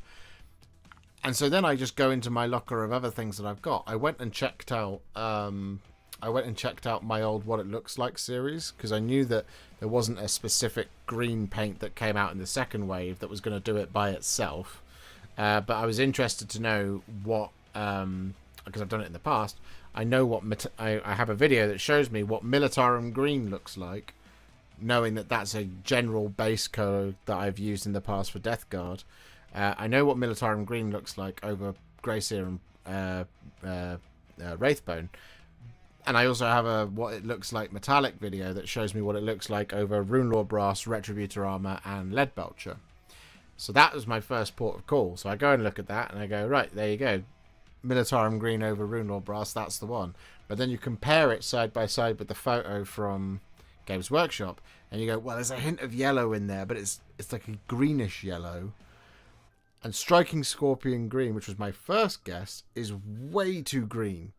And so then I just go into my locker of other things that I've got. I went and checked out my old What It Looks Like series, because I knew that there wasn't a specific green paint that came out in the second wave that was going to do it by itself. But I was interested to know what, because I've done it in the past, I know what I have a video that shows me what Militarum Green looks like, knowing that that's a general base code that I've used in the past for Death Guard. I know what Militarum Green looks like over Greyseer and Wraithbone. And I also have a What It Looks Like Metallic video that shows me what it looks like over Runelord Brass, Retributor Armor, and Leadbelcher. So that was my first port of call. So I go and look at that, and I go, right, there you go. Militarum Green over Runelord Brass, that's the one. But then you compare it side by side with the photo from Games Workshop, and you go, well, there's a hint of yellow in there, but it's like a greenish yellow. And Striking Scorpion Green, which was my first guess, is way too green.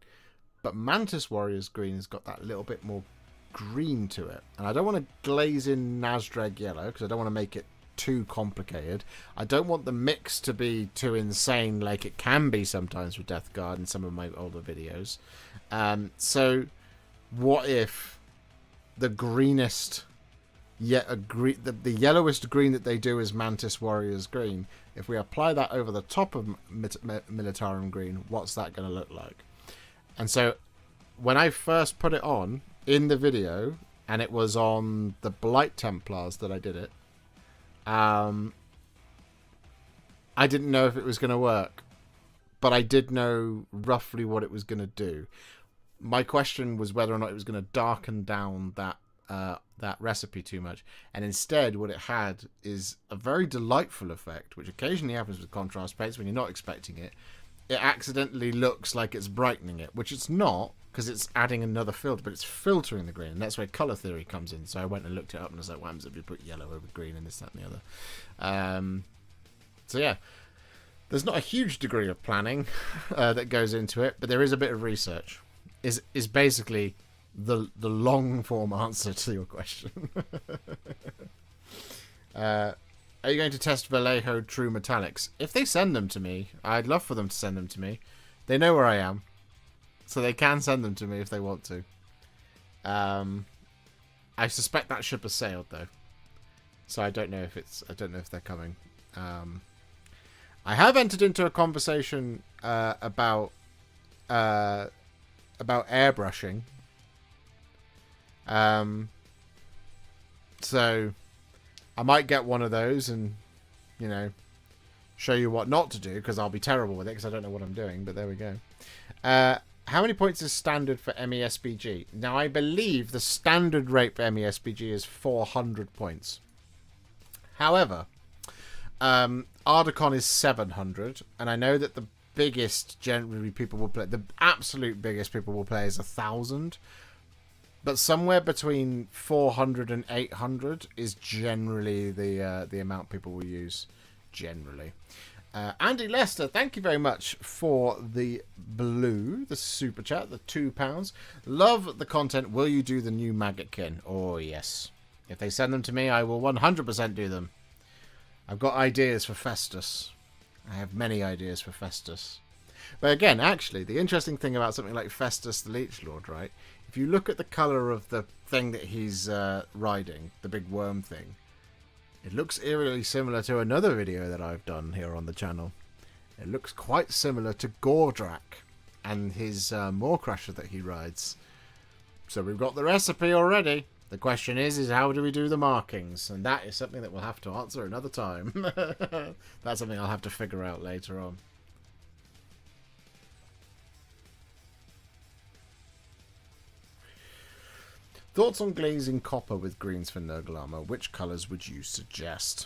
But Mantis Warriors Green has got that little bit more green to it. And I don't want to glaze in Nazdreg Yellow, because I don't want to make it too complicated. I don't want the mix to be too insane like it can be sometimes with Death Guard in some of my older videos. So what if the greenest, the yellowest green that they do is Mantis Warriors Green? If we apply that over the top of Militarum Green, what's that going to look like? And so when I first put it on in the video, and it was on the Blight Templars that I did it, I didn't know if it was going to work, but I did know roughly what it was going to do. My question was whether or not it was going to darken down that recipe too much, and instead what it had is a very delightful effect, which occasionally happens with contrast paints when you're not expecting it. It accidentally looks like it's brightening it, which it's not. because it's adding another filter, but it's filtering the green, and that's where colour theory comes in. So I went and looked it up, and I was like, what happens if you put yellow over green and this, that, and the other? So yeah, there's not a huge degree of planning that goes into it, but there is a bit of research. Is basically the long form answer to your question. Are you going to test Vallejo True Metallics? If they send them to me, I'd love for them to send them to me. They know where I am, so they can send them to me if they want to. I suspect that ship has sailed though, so I don't know if they're coming. I have entered into a conversation about airbrushing. So I might get one of those and, you know, show you what not to do, because I'll be terrible with it because I don't know what I'm doing, but there we go. How many points is standard for MESBG? Now, I believe the standard rate for MESBG is 400 points. However, Articon is 700, and I know that the biggest generally people will play, the absolute biggest people will play is 1,000. But somewhere between 400 and 800 is generally the amount people will use, generally. Andy Lester, thank you very much for the super chat, the £2. Love the content. Will you do the new Maggotkin? Oh, yes. If they send them to me, I will 100% do them. I've got ideas for Festus. I have many ideas for Festus. But again, actually, the interesting thing about something like Festus the Leech Lord, right? If you look at the colour of the thing that he's riding, the big worm thing, it looks eerily similar to another video that I've done here on the channel. It looks quite similar to Gordrak and his Moorcrusher that he rides. So we've got the recipe already. The question is how do we do the markings? And that is something that we'll have to answer another time. That's something I'll have to figure out later on. Thoughts on glazing copper with greens for Nurgle armor? Which colours would you suggest?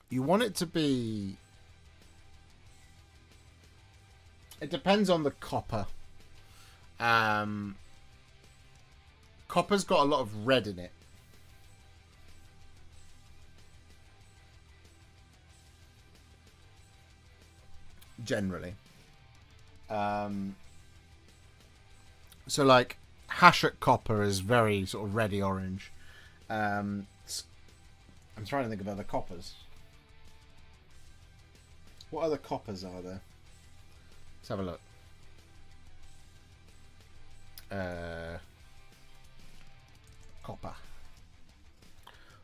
You want it to be... It depends on the copper. Copper's got a lot of red in it. Generally. So like... Hashut copper is very sort of reddy orange. I'm trying to think of other coppers. What other coppers are there? Let's have a look. Copper.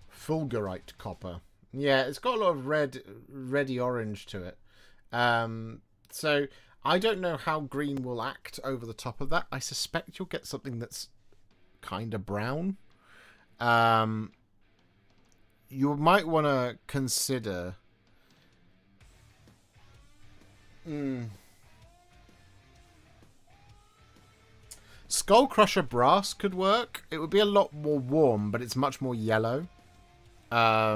Fulgurite copper. Yeah, it's got a lot of reddy orange to it. So I don't know how green will act over the top of that. I suspect you'll get something that's kind of brown. You might want to consider... Skullcrusher Brass could work. It would be a lot more warm, but it's much more yellow. I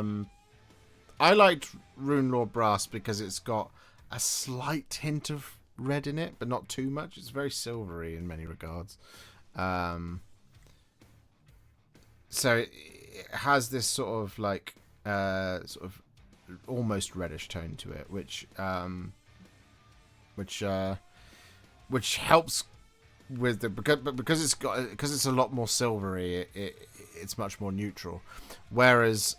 liked Runelord Brass because it's got a slight hint of red in it, but not too much. It's very silvery in many regards. So it has this sort of like almost reddish tone to it, which helps with the because it's a lot more silvery. It's much more neutral, whereas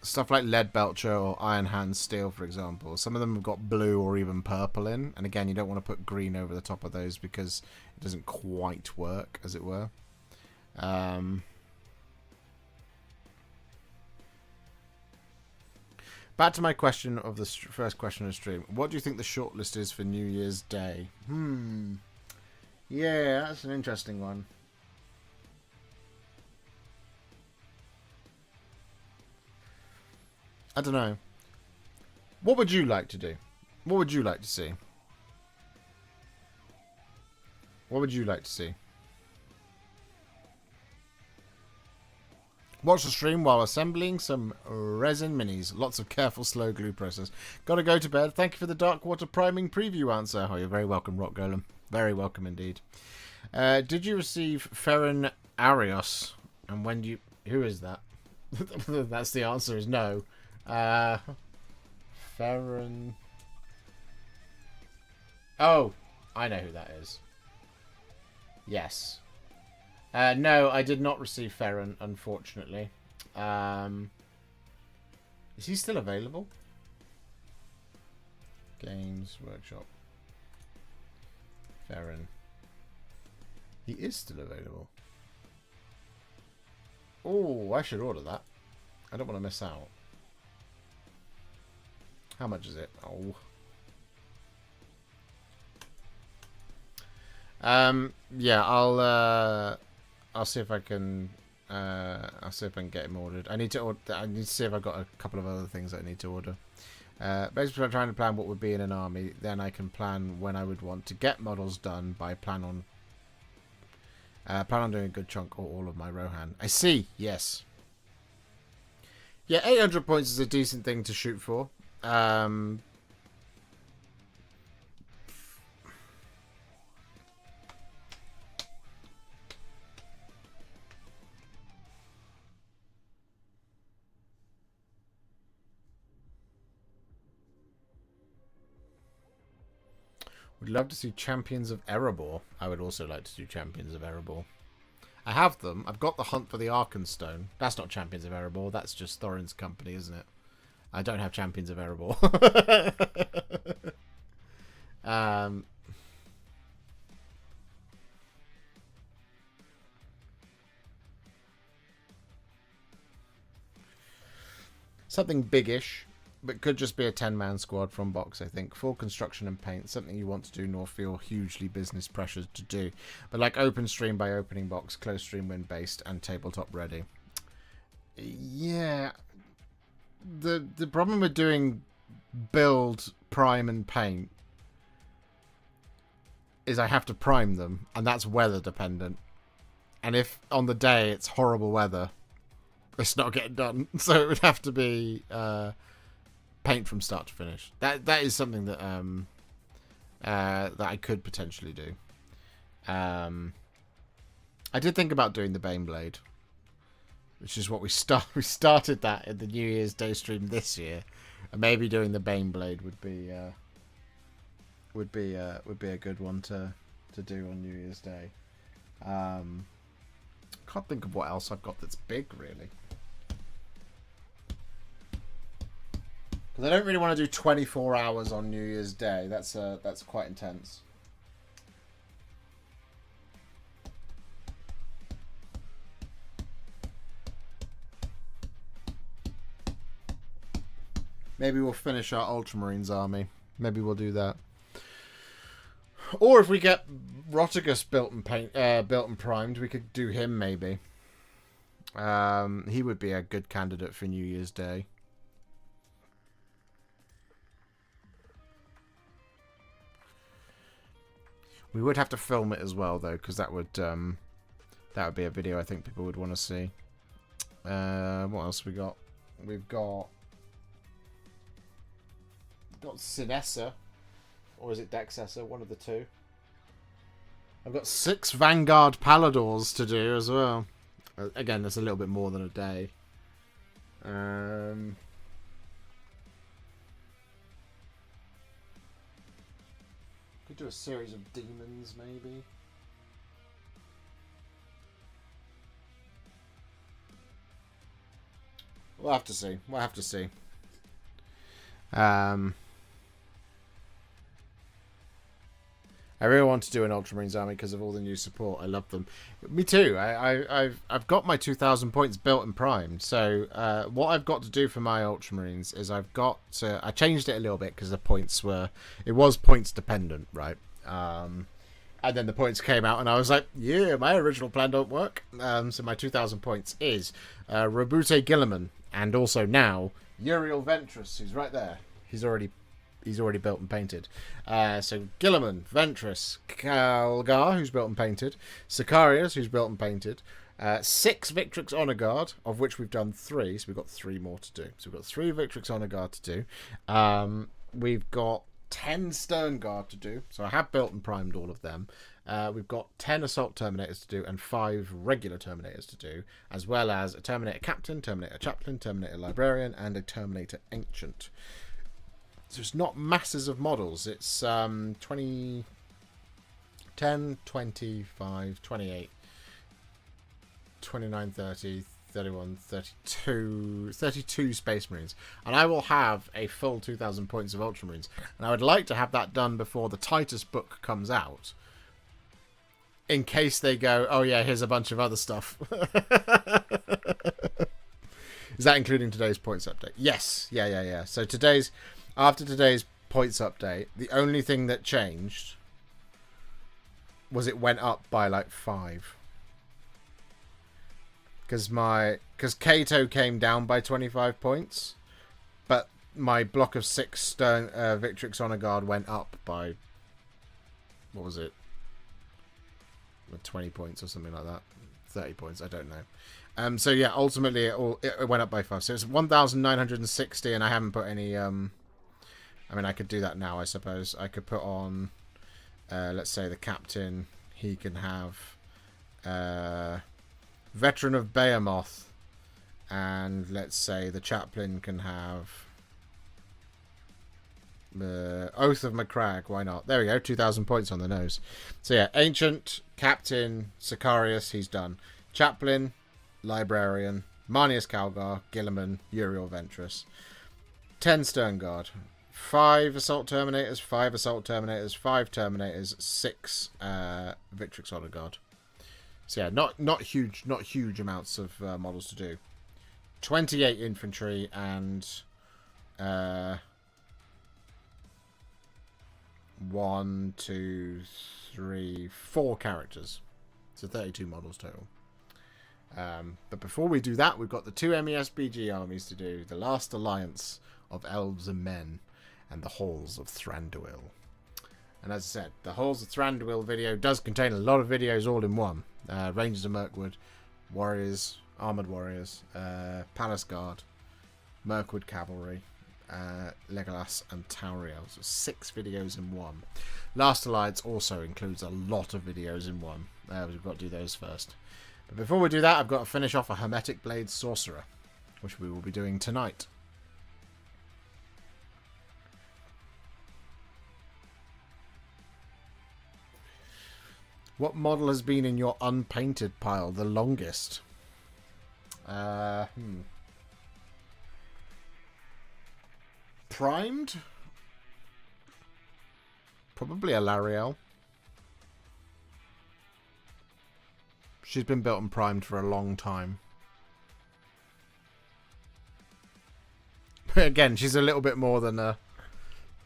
stuff like Lead Belcher or Iron Hand Steel, for example, some of them have got blue or even purple in, and again, you don't want to put green over the top of those because it doesn't quite work, as it were. Back to my question of the first question of the stream. What do you think the shortlist is for New Year's Day? Yeah, that's an interesting one. I don't know. What would you like to do? What would you like to see? What would you like to see? Watch the stream while assembling some resin minis. Lots of careful, slow glue process. Gotta go to bed. Thank you for the Darkwater priming preview answer. Oh, you're very welcome, Rock Golem. Very welcome indeed. Did you receive Ferran Arios? And when do you... Who is that? That's the answer is no. Ferran... Oh, I know who that is. Yes. No, I did not receive Ferran, unfortunately. Is he still available? Games Workshop. Ferran. He is still available. Oh, I should order that. I don't want to miss out. How much is it? Oh. Yeah, I'll see if I can. I'll see if I can get him ordered. I need to order. I need to see if I've got a couple of other things that I need to order. Basically, I'm trying to plan what would be in an army. Then I can plan when I would want to get models done. By plan on doing a good chunk or all of my Rohan. I see. Yes. Yeah, 800 points is a decent thing to shoot for. Would love to see Champions of Erebor. I would also like to do Champions of Erebor. I have them. I've got the Hunt for the Arkenstone. That's not Champions of Erebor. That's just Thorin's company, isn't it? I don't have Champions of Erebor. Something biggish. But could just be a 10-man squad from box, I think. Full construction and paint. Something you want to do nor feel hugely business pressured to do. But like open stream by opening box, close stream win based, and tabletop ready. Yeah. The problem with doing build, prime, and paint is I have to prime them, and that's weather dependent. And if on the day it's horrible weather, it's not getting done. So it would have to be... paint from start to finish. That is something that that I could potentially do. I did think about doing the Baneblade, which is what we started that in the New Year's Day stream this year, and maybe doing the Baneblade would be a good one to do on New Year's Day. Can't think of what else I've got that's big really. Because I don't really want to do 24 hours on New Year's Day. That's quite intense. Maybe we'll finish our Ultramarines army. Maybe we'll do that. Or if we get Rotigus built and primed, we could do him maybe. He would be a good candidate for New Year's Day. We would have to film it as well, though, because that would be a video I think people would want to see. What else we got? We've got Sinessa, or is it Dexessa? One of the two. I've got 6 Vanguard Paladors to do as well. Again, that's a little bit more than a day. Could do a series of demons, maybe. We'll have to see. We'll have to see. I really want to do an Ultramarines army because of all the new support. I love them. Me too. I've got my 2,000 points built and primed. So what I've got to do for my Ultramarines is I've got to... I changed it a little bit because the points were... It was points dependent, right? And then the points came out and I was like, yeah, my original plan don't work. So my 2,000 points is Robute Gilliman and also now Uriel Ventress, who's right there. He's already built and painted. So Gilliman, Ventress, Calgar, who's built and painted, Sicarius, who's built and painted, 6 Victrix Honor Guard, of which we've done 3, so we've got 3 more to do. So we've got 3 Victrix Honor Guard to do. We've got 10 Stern Guard to do. So I have built and primed all of them. We've got 10 Assault Terminators to do and 5 regular Terminators to do, as well as a Terminator Captain, Terminator Chaplain, Terminator Librarian, and a Terminator Ancient. So it's not masses of models. It's 20, 10, 25, 28, 29, 30, 31, 32 Space Marines. And I will have a full 2,000 points of Ultramarines. And I would like to have that done before the Titus book comes out. In case they go, oh yeah, here's a bunch of other stuff. Is that including today's points update? Yes. Yeah. So after today's points update, the only thing that changed was it went up by like 5. Because Kato came down by 25 points, but my block of 6 Stern Victrix Honor Guard went up by, what was it? 20 points or something like that. 30 points, I don't know. So yeah, ultimately it went up by 5. So it's 1,960, and I haven't put any. I mean, I could do that now, I suppose. I could put on, let's say, the captain. He can have Veteran of Behemoth, and let's say the chaplain can have Oath of Macragge. Why not? There we go, 2,000 points on the nose. So yeah, Ancient, Captain, Sicarius, he's done. Chaplain, Librarian, Marnius Calgar, Gilliman, Uriel Ventress. 10 Stern Guard. 5 Assault Terminators, 5 Assault Terminators, 5 Terminators, 6 Victrix Honor Guard. So yeah, not huge amounts of models to do. 28 infantry and 1, 2, 3, 4 characters. So 32 models total. But before we do that, we've got the 2 MESBG armies to do. The Last Alliance of Elves and Men and the Halls of Thranduil. And as I said, the Halls of Thranduil video does contain a lot of videos all in one. Rangers of Mirkwood, Warriors, Armoured Warriors, Palace Guard, Mirkwood Cavalry, Legolas and Tauriel. So 6 videos in one. Last Alliance also includes a lot of videos in one. We've got to do those first. But before we do that, I've got to finish off a Hermetic Blade Sorcerer, which we will be doing tonight. What model has been in your unpainted pile the longest? Primed? Probably a Lariel. She's been built and primed for a long time. Again, she's a little bit more than a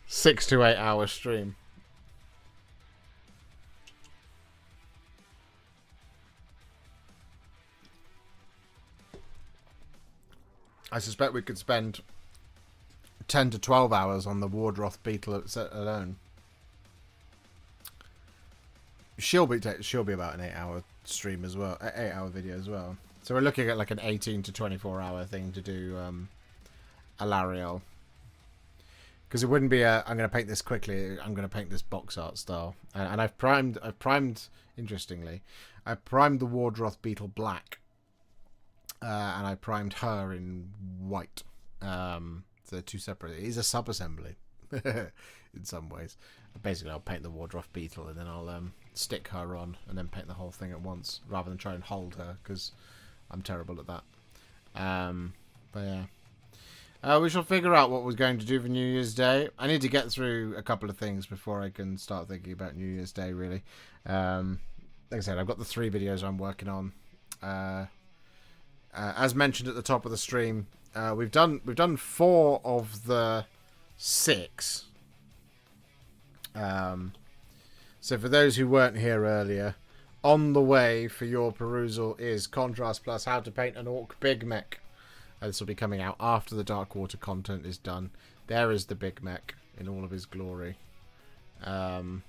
6 to 8 hour stream. I suspect we could spend 10 to 12 hours on the Wardroth Beetle alone. She'll be about an 8 hour stream as well, 8 hour video as well. So we're looking at like an 18 to 24 hour thing to do a Lariel. Because it wouldn't be a, I'm going to paint this quickly, I'm going to paint this box art style. And I've primed, interestingly, I primed the Wardroth Beetle black. And I primed her in white. So 2 separate. It is a sub-assembly in some ways. Basically, I'll paint the Wardroth Beetle and then I'll stick her on and then paint the whole thing at once rather than try and hold her because I'm terrible at that. But yeah. We shall figure out what we're going to do for New Year's Day. I need to get through a couple of things before I can start thinking about New Year's Day, really. Like I said, I've got the 3 videos I'm working on. As mentioned at the top of the stream, we've done 4 of the 6. So for those who weren't here earlier, on the way for your perusal is Contrast Plus How to Paint an Orc Big Mech. This will be coming out after the Darkwater content is done. There is the Big Mech in all of his glory. And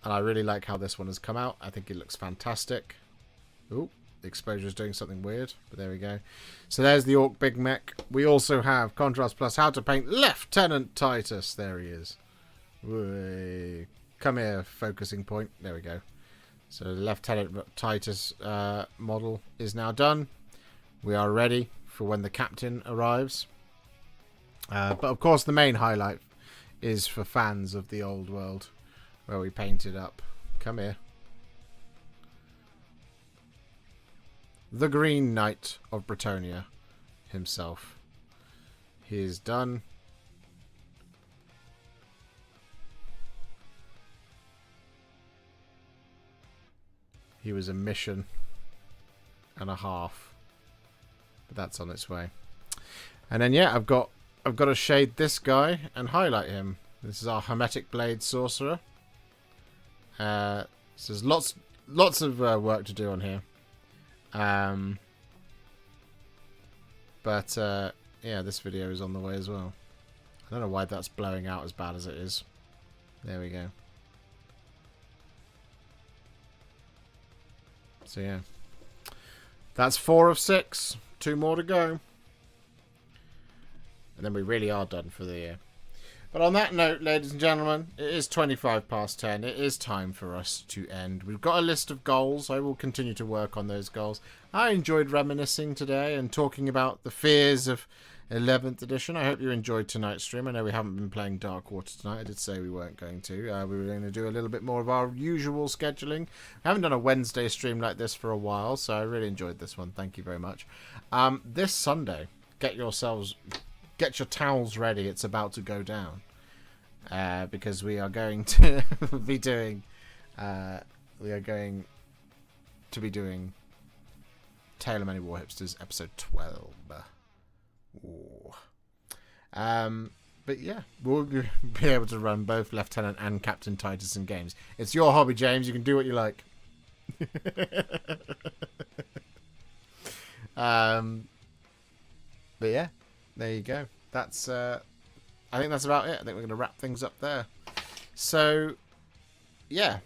I really like how this one has come out. I think it looks fantastic. Ooh, the exposure is doing something weird, but there we go. So there's the Orc Big Mech. We also have Contrast Plus How to Paint Lieutenant Titus. There he is. Whee. Come here, focusing point. There we go. So the Lieutenant Titus model is now done. We are ready for when the captain arrives. But of course the main highlight is for fans of the old world, where we painted up. Come here. The Green Knight of Bretonia himself. He is done. He was a mission and a half, but that's on its way. And then yeah, I've got to shade this guy and highlight him. This is our Hermetic Blade Sorcerer. So there's lots of work to do on here. But yeah, this video is on the way as well. I don't know why that's blowing out as bad as it is. There we go. So yeah, that's 4 of 6. 2 more to go. And then we really are done for the year. But on that note, ladies and gentlemen, it is 25 past 10. It is time for us to end. We've got a list of goals. I will continue to work on those goals. I enjoyed reminiscing today and talking about the fears of 11th edition. I hope you enjoyed tonight's stream. I know we haven't been playing Darkwater tonight. I did say we weren't going to. We were going to do a little bit more of our usual scheduling. We haven't done a Wednesday stream like this for a while, so I really enjoyed this one. Thank you very much. This Sunday, get your towels ready. It's about to go down. Because we are going to be doing Tale of Many Warhipsters episode 12. Ooh. But yeah, we'll be able to run both Lieutenant and Captain Titus in games. It's your hobby, James. You can do what you like. But yeah, there you go. That's I think that's about it. I think we're going to wrap things up there. So yeah,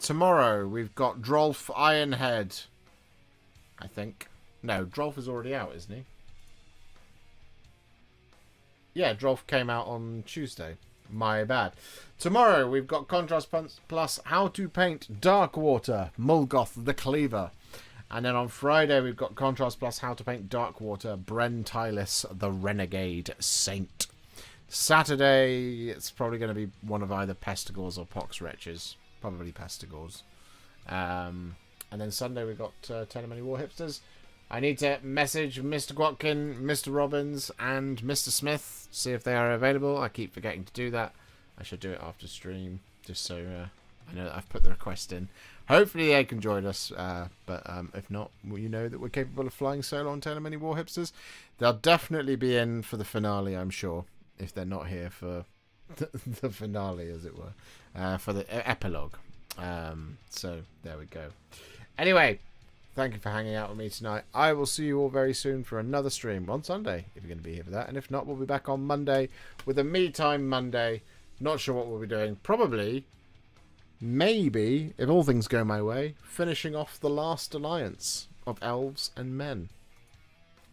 tomorrow we've got Drolf Ironhead. I think no, Drolf is already out, isn't he? Yeah, Drolf came out on Tuesday. My bad. Tomorrow we've got Contrast Plus How to Paint Darkwater Mulgoth the Cleaver. And then on Friday we've got Contrast Plus How to Paint Darkwater Bren Tylis the Renegade Saint. Saturday it's probably going to be one of either Pestigors or Pox Wretches. Probably Pestigors. And then Sunday we've got Tale of Many Warhipsters. I need to message Mr. Gwatkin, Mr. Robbins, and Mr. Smith, see if they are available. I keep forgetting to do that. I should do it after stream, just so I know that I've put the request in. Hopefully they can join us, but if not, well, you know that we're capable of flying solo on Tale of Many Warhipsters. They'll definitely be in for the finale, I'm sure, if they're not here for the finale, as it were, for the epilogue. So there we go. Anyway, thank you for hanging out with me tonight. I will see you all very soon for another stream on Sunday, if you're going to be here for that. And if not, we'll be back on Monday with a Me Time Monday. Not sure what we'll be doing. Probably, maybe, if all things go my way, finishing off the last alliance of elves and men.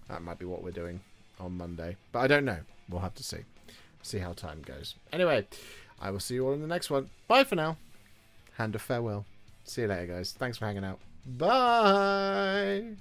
That might be what we're doing on Monday. But I don't know. We'll have to see. See how time goes. Anyway, I will see you all in the next one. Bye for now. Hand of farewell. See you later, guys. Thanks for hanging out. Bye.